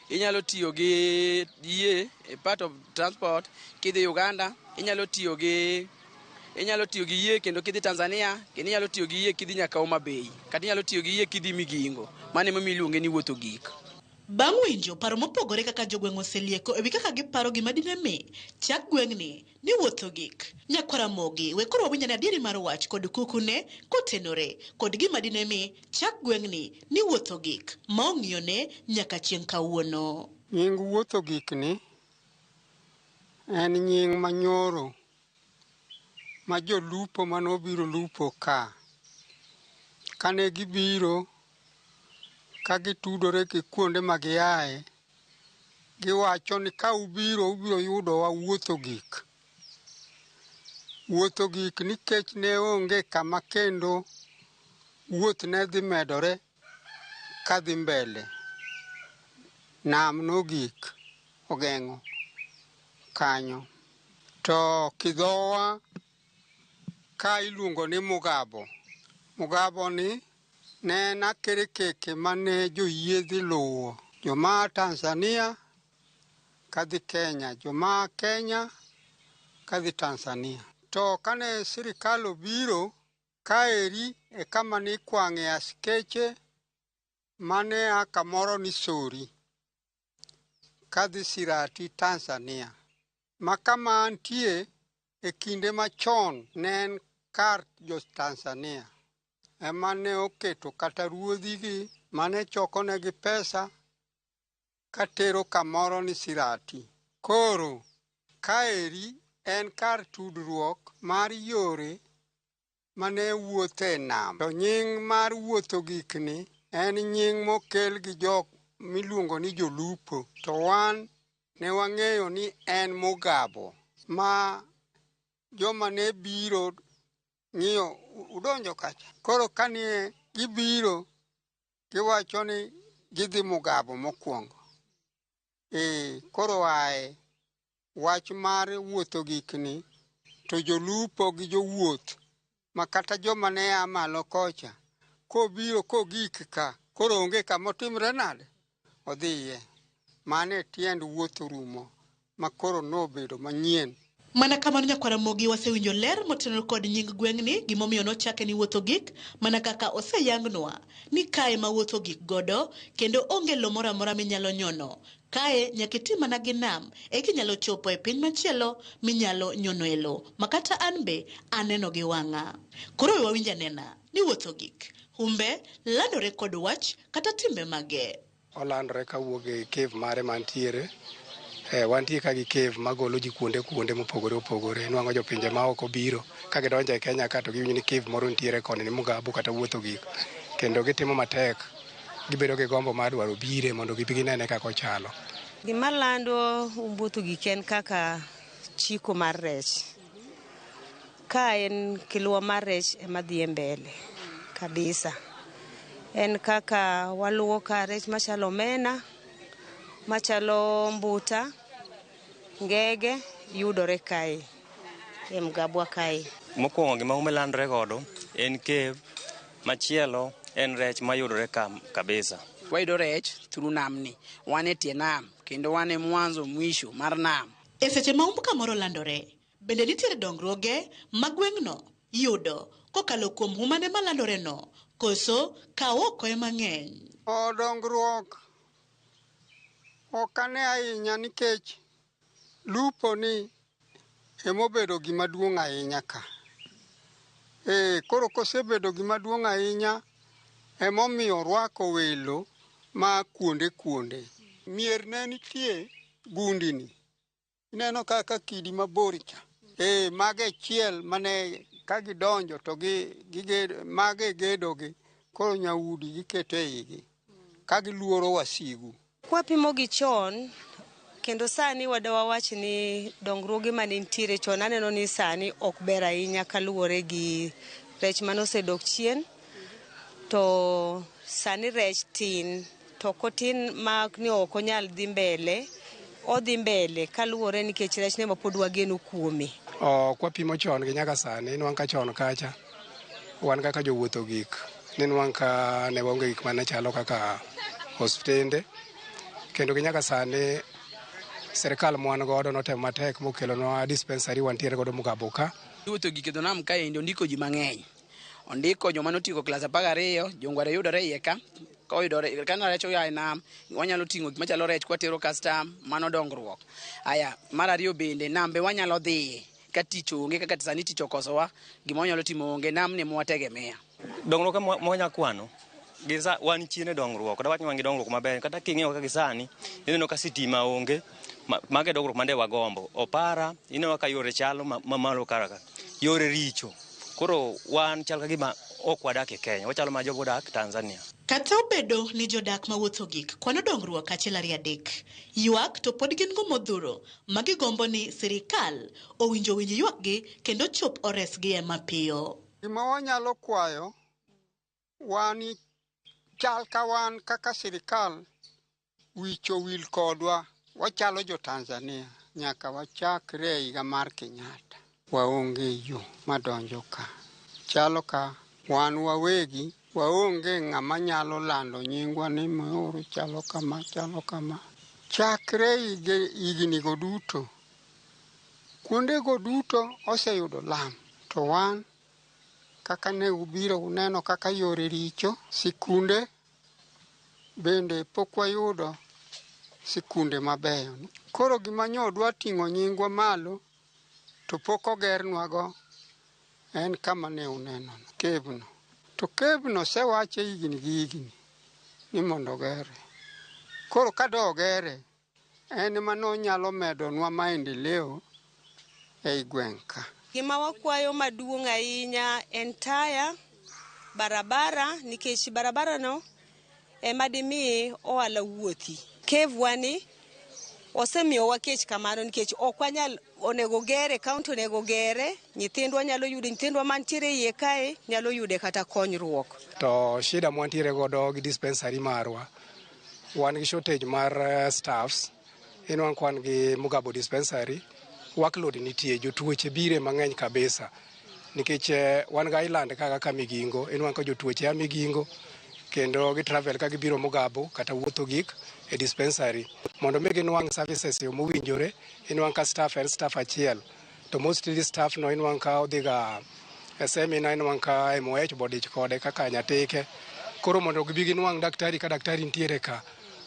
inyalo tiyo gi yie part of transport. Kidhi Uganda inyalo tiyo gi yie kendo kidhi Tanzania, kendo inyalo tiyo gi yie kidhi nyaka Homa Bay, kata inyalo tiyo gi yie kidhi Migingo. Mano ema iluonge ni wuotho gik. Bang' winjo paro mopogore kaka jogweng' oselieko ewi kaka giparo gima dine mi chak gweng'ni ni wuotho gik, Nyakwaramogi we koro wawinjo ni adieri mar wach kod kukune kotenore kod gima dine mi chak gweng'ni ni wuotho gik ma ong'iyone nyaka chieng' kawuono. Nying wuotho gik ni en nying manyoro ma jolupo manobiro lupo ka, kane gibiro ka gitudore gi kuonde ma giaye, giwacho ni ka ubiro yudo wa wuotho gik. Wuotho gik nikech ne onge kama kendo wuoth ne dhi medore ka dhi mbele. Nam nogik ogeng'o kanyo. To kidhowa ka iluongo ni Mugabo. Mugabo ni ne en akerekeke mane joyiedhi luwo. Joma Tanzania kadhi Kenya, joma Kenya kadhi Tanzania. To kane sirikal obiro, kaeri e kama ni kwang'e askeche mane a kamoro ni Sori kadhi Sirati Tanzania. Ma kama antie e kinde machon ne en kar jo Tanzania. Ema ne oketo kata ruodhigi mane chokonegi pesa katero kamoro ni Sirati. Koro kaeri en kar tudruok mar yore mane wuothe nam. To nying mar wuotho gik ni en nying mokel gi jok miluongo ni jolupo. To wan ne wang'eyo ni en Mugabo ma joma ne biro ng'iyo udonjo kacha. Koro kane gibiro giwacho ni gidhi Mugabo mokwongo. Koro ae wach mar wuotho gik ni to jolupo gi jowuoth ma kata joma ne a malo kocha kobiro kogik ka koro onge kama otimre nade odhiye. Mane tiend wuoth rumo ma koro nobedo manyien. Mana kamano Nyakwaramogi wasewinjo ler motenore kod nying gweng'ni gimomiyo nochake ni wuotho gik, mana kaka oseyangnwa ni kae ma wuotho gik godo kendo onge lo moro amora minyalo nyono. Kae nyaka iti mana gi nam kinyalo chopo e piny machielo minyalo nyono e lo makata an be aneno gi wang'a. Koro wawinj anena ni wuotho gik humbe landore kod wach kata timbe mage. Olandre kawuok e cave mare mantiere. Wantie ka gi cave magolo ji kuonde mopogore opogore. Nwang'o jopinje ma oko biro ka gidonjo e Kenya ka to giwinjo ni cave moro nitiere koni ni Mugabo kata wuotho gik. Kendo gitimo matek. Gibedo gi gombo mar dwaro bire mondo gibi ginene kaka ochalo. Gima lando wuotho gik en kaka chiko mar rech. Ka en kiluwa mar rech ema dhi mbele kabisa. En kaka waluwo ka rech machalo omena, machalo mbuta, ngege yudore kae e Mugabwa kae. Mokwongo gima umelandre godo en cave, machielo en rech mayudore kabisa. Wayudo rech through namni, wan e tie nam, kendo wan e mwanzo mwisho mar nam. E seche ma umbuka moro landore, bende nitiere dongruoge ma gweng'no yudo kokalo kuom humane malandore no, koso kawo okoe mang'eny. Dongruok ok ane ahinya nikech lupo ni emobedo gima duong' ahinya ka. Koro kosebedo gima duong' ahinya emomiyo rwako welo ma kuonde kuonde. Mier ne nitie gundini. Ineno kaka kidi mabor cha. Mage chiel mane ka gidonjo to mage gedogi koro nyaudi giketo eigi ka giluoro wasigu. Kwapimo gi chon kendo sani wawach ni dongruoge mane nitiere chon, aneno ni sani ok ber ahinya kaluwore gi rech manosedok chien, to sani rech tin, to kotin ma ni ok onyal dhi mbele, odhi mbele kaluwore nikech rech ne ma pod wageno kuome. Kwapimo chon gi nyaka sani, inwang' ka chon kacha wan kaka jowuotho gik, ninwang' ka ne waonge gik mane chalo kaka hospitende, kendo gi nyaka sani serikal mwan godo notemo matek mokelonwa dispensary wantiere godo Mugabo ka. Jowuotho gik e dho nam kaendi ondiko ji mang'eny. Ondiko joma notieko klas 12, jongware yudore iye ka. Koyudore kana rech oya e nam, wanyalo ting'o gik machalo rech kwatero custom, mano dongruok. Aya, mar ariyo bende nambe wanyalo dhiye ka tich onge, kaka sani tich okosowa, gima wanyalo timo onge, nam ne mwategemea. Dongruok mwanya kwano giza wan chien e dongruok, da wach ni wan gi dongruok maber, kata king'eyo kaka sani ineno ka sitima onge, mage dongruok mande wagombo. Opara ineno ka yore chalo mamalo karaka, yore richo. Koro wan chal ka gima ok wadak e Kenya, wachalo ma jogo dak Tanzania. Kata obedo ni jodak mawuotho gik kwano dongruok achiel ariyo adek, ywak to pod gin go modhuro ma gigombo ni sirikal owinj ywakgi kendo chop oresgi ema piyo. Gima wanyalo kwayo wani chal ka wan kaka sirikal wicho wil kodwa, wachalo jo Tanzania nyaka wachakre higa mar Kenyatta waonge yo madonjo ka. Chalo ka wan wawegi waonge ng'ama nyalo lando nyingwa ni moro chalo kama chalo kama. Chakre higni go duto, kuonde go duto oseyudo lam, to wan kaka ne ubiro uneno kaka yore richo, sikunde bende pok wayudo sikunde mabeyo. Koro gima nyodwa ting'o nyingwa malo to pok ogernwago en kama ne uneno kebno. To kebno sewache higni gi higni ni mondo gere. Koro ka dogere en mano nyalo medonwa maendeleo ei gweng' ka. Gima wakwayo maduong' ahinya en taya, barabara, nikech barabara no ema dimi ohala wuothi. Kevwani osemiyo wakech kamano nikech ok wanyal onego gere, kaunti onego gere, nyithindwa nyalo yudo, nyithindwa mantiere iye kae nyalo yude kata konyruok. To shida mwantiere godo gi dispensary marwa, wan gi shortage mar staffs, inwang' kwan gi Mugabo dispensary, workload nitie, jotuoche bire mang'eny kabisa, nikech wan ga island kaka Migingo, inwang' ka jotuoche ya Migingo, kendo gi travel ka gibiro Mugabo kata wuotho gik e dispensary mondo mi ginwang' services yo mowinjore. Inwang' ka staff en staff achiel, to mostly staff no inwang' ka odhiga seminar, inwang' ka MOH bodich kode kaka nyateke. Koro mondo gibi ginwang' daktari ka daktari ntiere ka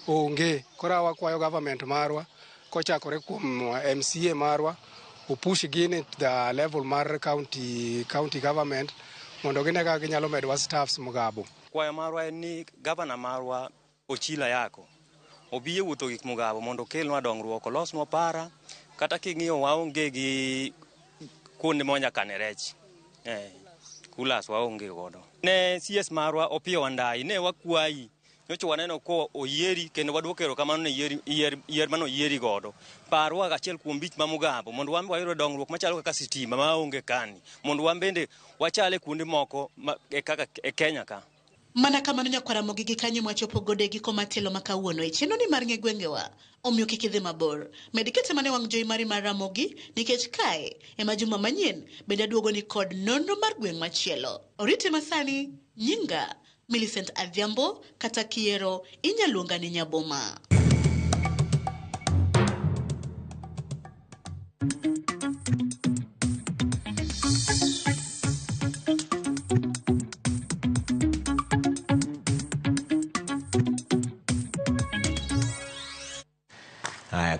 onge. Koro wakwayo government marwa kochakore kuom MCA marwa opush gin at the level mar county government mondo gine kaka ginyalo medwa staffs Mugabo. Kwayo marwa en ni gavana marwa Ochila Yako obiye wuotho gik Mugabo mondo kelnwa dongruok, olosnwa para, kata king'iyo waonge gi kuonde monya kane rech. Kulas waonge godo. Ne CS marwa Opiyo Wandayi ne wakwayi nyocho waneno ko oyieri kendo wadwoko erokamano ne yier mano yieri godo. Parwa achiel kuom bich ma Mugabo mondo wan wayudo dongruok machalo kaka sitima maonge kani, mondo wan bende wachale kuonde moko kaka e Kenya ka. Mana kamano nyakwara mogi gi kanyo mwachopo gode gi komatelo makawuono e cheno ni mar ng'e gwengewa. Omiyo kik idhi mabor. Medikete mane wang' joyi mari mar Ramogi nikech kae ema juma manyien bende duogo ni kod nonro mar gweng' machielo. Oriti masani nyinga Millicent Adhiambo kata kiero inyaluonga ni Nyaboma.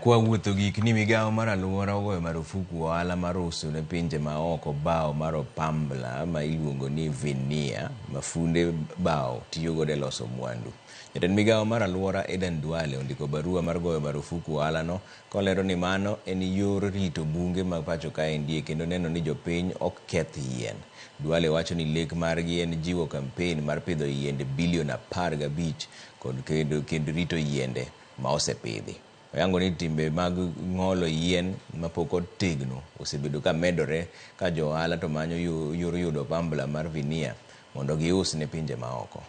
Kwa wuotho gik ni migawo mar alwora ogoyo marufuku ohala mar uso ne pinje maoko bao mar opambla ma iluongo ni veneer mafunde bao tiyo godo e loso mwandu. Jatend migawo mar alwora Eden Duale ondiko barua mar goyo marufuku ohala no kolero ni mano en yor rito bunge mag pacho kaendi kendo neno ni jopiny ok keth yien. Duale wacho ni lek margi en jiwo kampen mar pidho yiende bilion 15 kod kendo rito yiende ma osepidhi. Oyango ni timbe mag ng'olo yien mapok otegno osebedo ka medore ka jo ohala to manyo yor yudo pambla mar veneer mondo gius ne pinje maoko.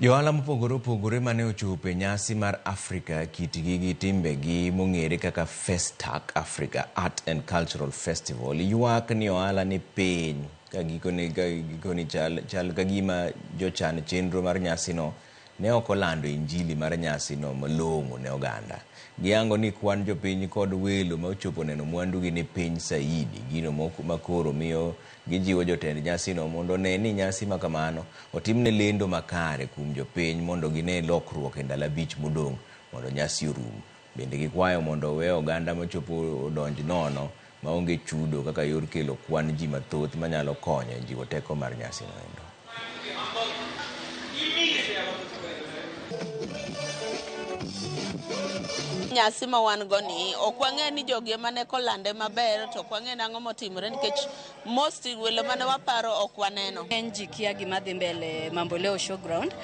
Johala mopogore opogore mane ochopo e nyasi mar Africa kitgi gi timbegi mong'ere kaka Festac Africa Art and Cultural Festival ywak ni ohala ni piny ka gikoni chal kagima jochan chenro mar nyasi no ne ok olando injili mar nyasi no malong'o ne oganda. Giyango ni kwan jopiny kod welo ma ochopo neno mwandu gi ni piny saidi gino makoro miyo gijiwo jotend nyasi no mondo ne ni nyasi makamano otimne lendo makare kuom jopiny mondo gine lokruok e ndalo 5 modong' mondo nyasi orum. Bende gikwayo mondo we oganda mochopo donj nono maonge chudo kaka yor kelo kwan ji mathoth manyalo konyo e jiwo teko mar nyasi no endo. Nyasi ma wan go ni ok wang'e ni jogi mane kolande maber to ok wang'e nang'o motimore nikech most welo mane waparo ok waneno. Ng'eny ji kia gima dhi mbele Mamboleo Showground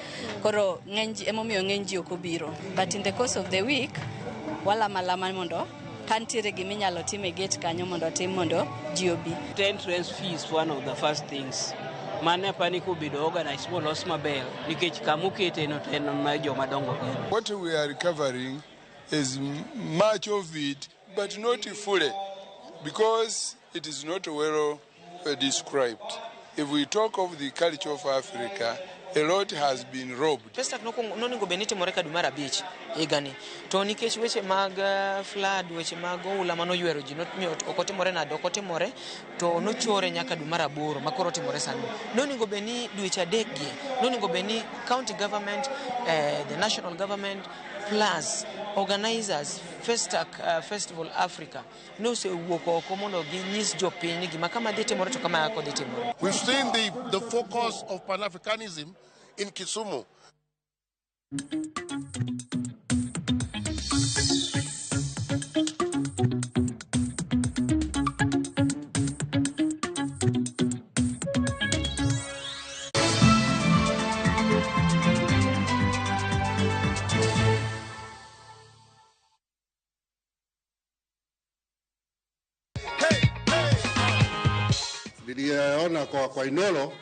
koro ng'eny ji emomiyo ng'eny ji ok obiro, but in the course of the week walamalama mondo kantiere giminyalo tim e gate kanyo mondo tim mondo ji obi. The entrance fee is one of the first things. Mane pani kubido organize molos maber nikech kamukete no teno ma joma dongo. What we are recovering is much of it, but not fully, because it is not well described. If we talk of the culture of Africa, a lot has been robbed. Festac noningo beniti moreka dumara beach igani to nikech weche mag flood weche mag oula manoywero ji okotimore nado okotimore to nochore nyaka dumara boro makoro timore sani noningo beni dweche adekgi noningo beni county government the national government plus organizers Festac Festival Africa no se wuok oko mondo ginyis jopiny gima kama dhi timore to kama yako dhi timore. We've seen the focus of Pan-Africanism in Kisumu. Niliona kwa Inolo.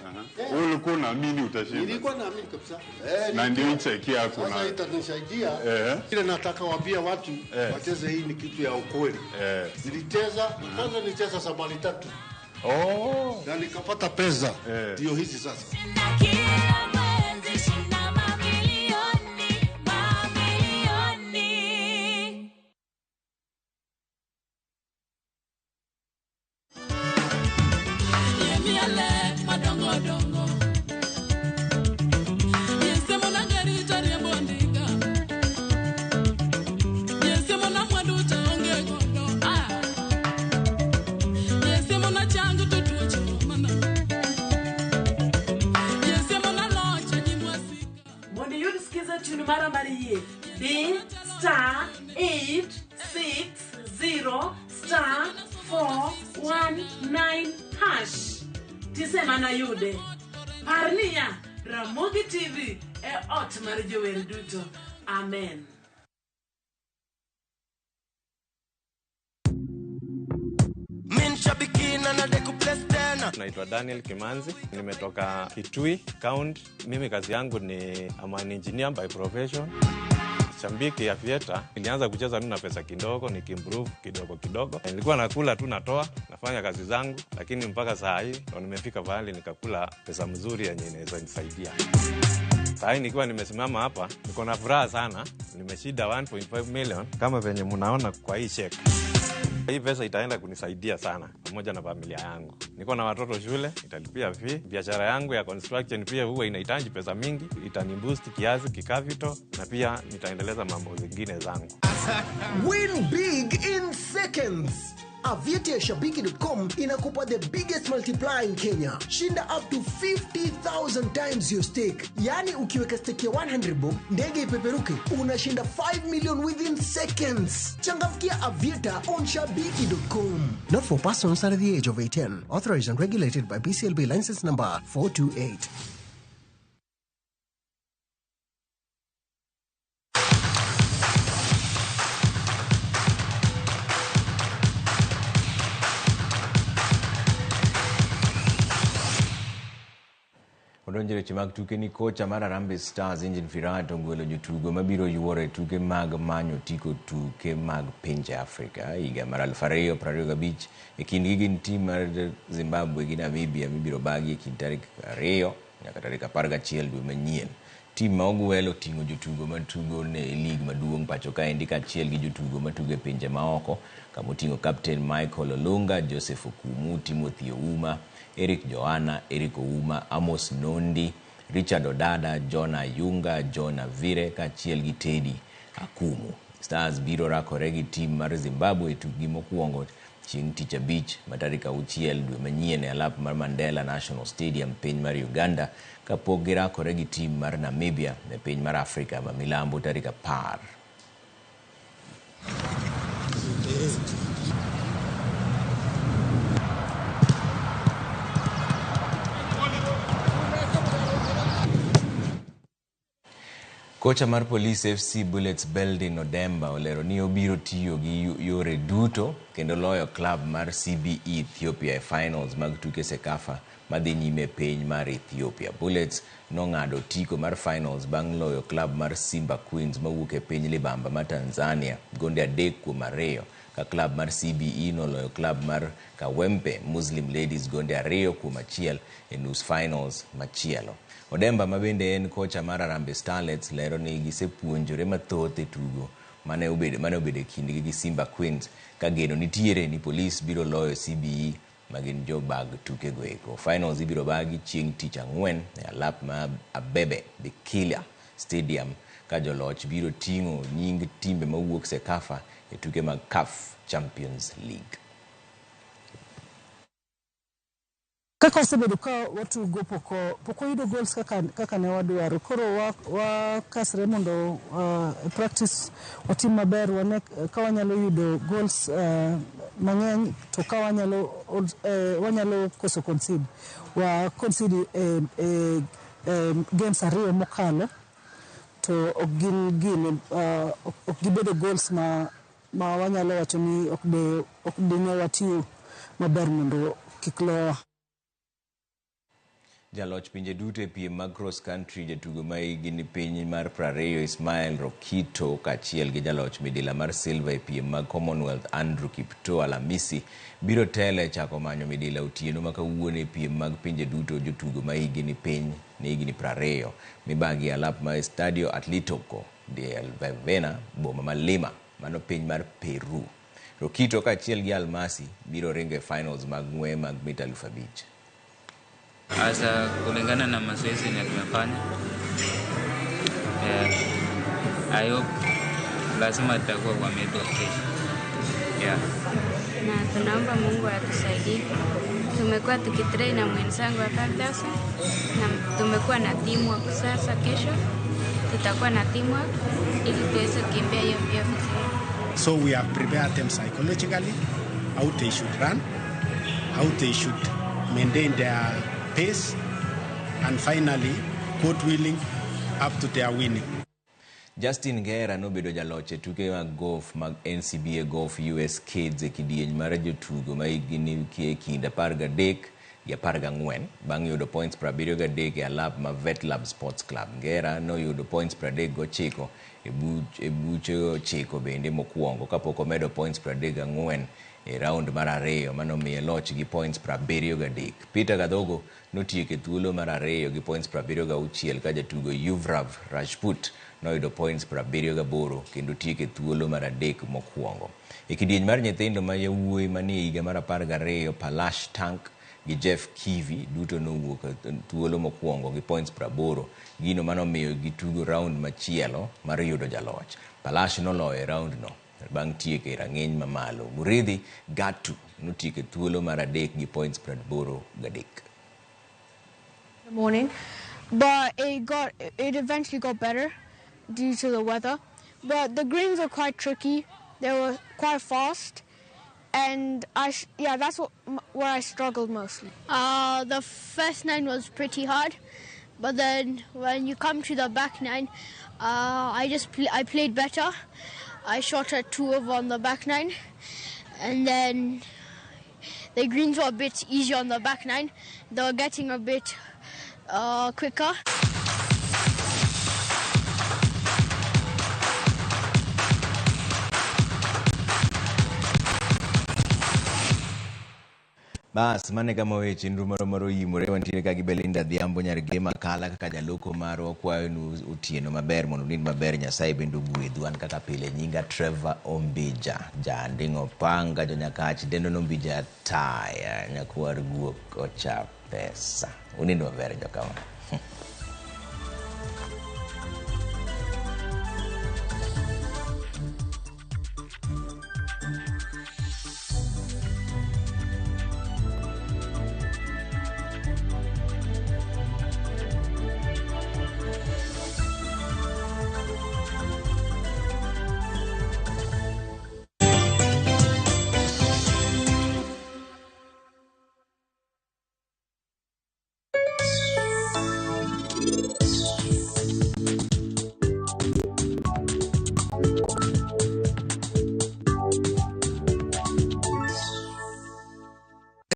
Ulikuwa unaamini utashinda? Nilikuwa naamini kabisa. Na ndio cheki yako na. Sasa itanisaidia. Ile nataka waambia watu wacheze hii ni kitu ya ukweli. Nilicheza kwanza nilicheza sabali 3. Oh. Na nikapata pesa. Ndio hizi sasa. Parnia Ramogi TV e ot mar jower duto. Amen. Naitwa Daniel Kimanzi, nimetoka Kitui County. Mimi kazi yangu ni I'm an engineer by profession. Shambiki ya Fieta, nilianza kucheza na pesa kidogo, nikimprove kidogo. Nilikuwa nakula tu natoa, nafanya kazi zangu, lakini mpaka saa hii ndo nimefika pahali nikakula pesa mzuri yenye inaweza nisaidia. Saa hii nikiwa nimesimama hapa, niko na furaha sana. Nimeshinda 1.5 million kama venye mnaona kwa hii check. Hii pesa itaenda kunisaidia sana pamoja na familia yangu. Niko na watoto shule, italipia fee. Biashara yangu ya construction pia huwa inahitaji pesa mingi, itaniboost kiasi kikapital na pia nitaendeleza mambo zingine zangu. Win big in seconds. Aviator Shabiki.com inakupa the biggest multiplier in Kenya. Shinda up to 50,000 times your stake. Yani ukiweka stake ya 100 bob, ndege ipeperuke, unashinda 5 million within seconds. Changamkia Aviator on Shabiki.com. Not for persons under the age of 18. Authorized and regulated by BCLB license number 428. Odonjere chimak tuke ni kocha mar Harambee Stars Engine Firat ogwelo jotugo mabiro yuore tuke mag manyo tiko tuke mag pinje Afrika higa mar 2025 e kindgi gin tim mar Zimbabwe gi Namibia mibiro bagi e kind tarik 2 nyaka tarik 11 dwe manyien. Tim ma ogwelo tingo jotugo matugo ne lig maduong' pacho ka endi kaachiel gi jotugo matugo e pinje maoko kama oting'o Captain Michael Olunga, Joseph Okumu, Timothy Ouma, Eric Johanna, Eric Ouma, Amos Nondi, Richard Odada, John Ayunga, John Avire kaachiel gi Teddy Akumu. Stars biro rakore gi tim mar Zimbabwe e tukgi mokwongo chieng' tich abich tarik 6 dwe manyien e alap mar Mandela National Stadium piny mar Uganda kapok girakore gi tim mar Namibia e piny mar Afrika ma milambo tarik 10. Kocha mar Police FC Bullets Belding Odemba olero ni obiro tiyo gi yore duto kendo loyo club mar CBE Ethiopia e finals mag tuke Sekafa madhi nyime piny mar Ethiopia. Bullets nong'ado tiko mar finals bang' loyo club mar Simba Queens mawuok e piny libamba ma Tanzania gonde 3-2 ka club mar CBE noloyo club mar Kawempe Muslim Ladies gonde 2-1 e nus finals machielo. Odemba mabende en kocha mar Harambee Starlets lero ni gisepuonjore mathoth e tugo mane obede kindgi gi Simba Queens ka geno nitiere ni Police biro loyo CBE magin jo bag tuke goeko. Finals ibiro bagi chieng' tich ang'wen e alap ma Abebe Bikila Stadium ka joloch biro ting'o nying timbe mawuok Sekafa e tuke mag CAF Champions League. Kaka osebedo ka watugo poko yudo goals kaka ne wadwaro, koro wakasre mondo practice watim maber wane ka wanyalo yudo goals mang'eny to ka wanyalo koso concede games 2 mokalo to ok gibedo goals ma wanyalo wacho ni ok dine watiyo maber mondo kik lowa. Jaloch pinje duto e piem mag cross country jatugo ma higni piny mar 20 Ismael Rokito kaachiel gi jaloch midila mar silver e piem mag Commonwealth Andrew Kiptoo Alamisi biro tele chako manyo midila otieno ma kawuono e piem mag pinje duto jotugo ma higni piny ne higni 20 mibagi alap ma Estadio Atletico de Alvena boma ma Lima mano piny mar Peru. Rokito kaachiel gi Almasi biro ringo e finals mag ng'we mag mita 5,000. Asa kulingana na mazoezi yenye tumefanya, I hope lazima tutakuwa kwa medal kesho. Na tunaomba Mungu atusaidie. Tumekuwa tukitrain na mwenzangu hapa sasa na tumekuwa na teamwork sasa. Kesho tutakuwa na teamwork ili tuweze kukimbia hiyo mbio vizuri. So we have prepared them psychologically, how they should run, how they should maintain their pace, and finally, God willing, up to their winning. Justin Ngera nobedo jaloch e tuke mag golf mag NCBA Golf US Kids e kidieny mar jotugo ma higni e kind 13 gi 14 bang' yudo points 73 e alap ma VetLab Sports Club. Ngera noyudo points 39 e buche 9 bende mokwongo kapok omedo points 34 e round mar ariyo manomiye loch gi points 73. Peter Gadhogo notieko thuolo mar ariyo gi points 76 ka jatugo Yuvrav Rajput noyudo points 78 kendo tieko thuolo mar adek mokwongo. E kidieny mar nyithindo ma yawuoyi manie higa mar 12, Palash Tank gi Jeff Kivi duto nowuok thuolo mokwongo gi points 80, gino manomiyo gitugo round machielo mar yudo jaloch. Palash noloyo round no bang' tieko e rang'iny mamalo. Muridhi Gatu notieko thuolo mar adek gi points 83. The morning, but it eventually got better due to the weather. But the greens were quite tricky. They were quite fast, and that's where I struggled mostly. The first 9 was pretty hard, but then when you come to the back 9, I played better. I shot a 2 on the back 9, and then the greens were a bit easier on the back 9. They were getting a bit quicker. Bas, mane kama we chenro moro yimore wantiere ka gi Belinda Dhiambo nyargi makala kaka jaloko marwa kwayo nu otieno maber mondo nind maber Nyasaye bendo gwedhu. An kaka pile nyinga Trevor Ombija, jandingo panga jonyakach dendo Ombija taya nyakwar guok ocha pesa. Unindo maber jokama.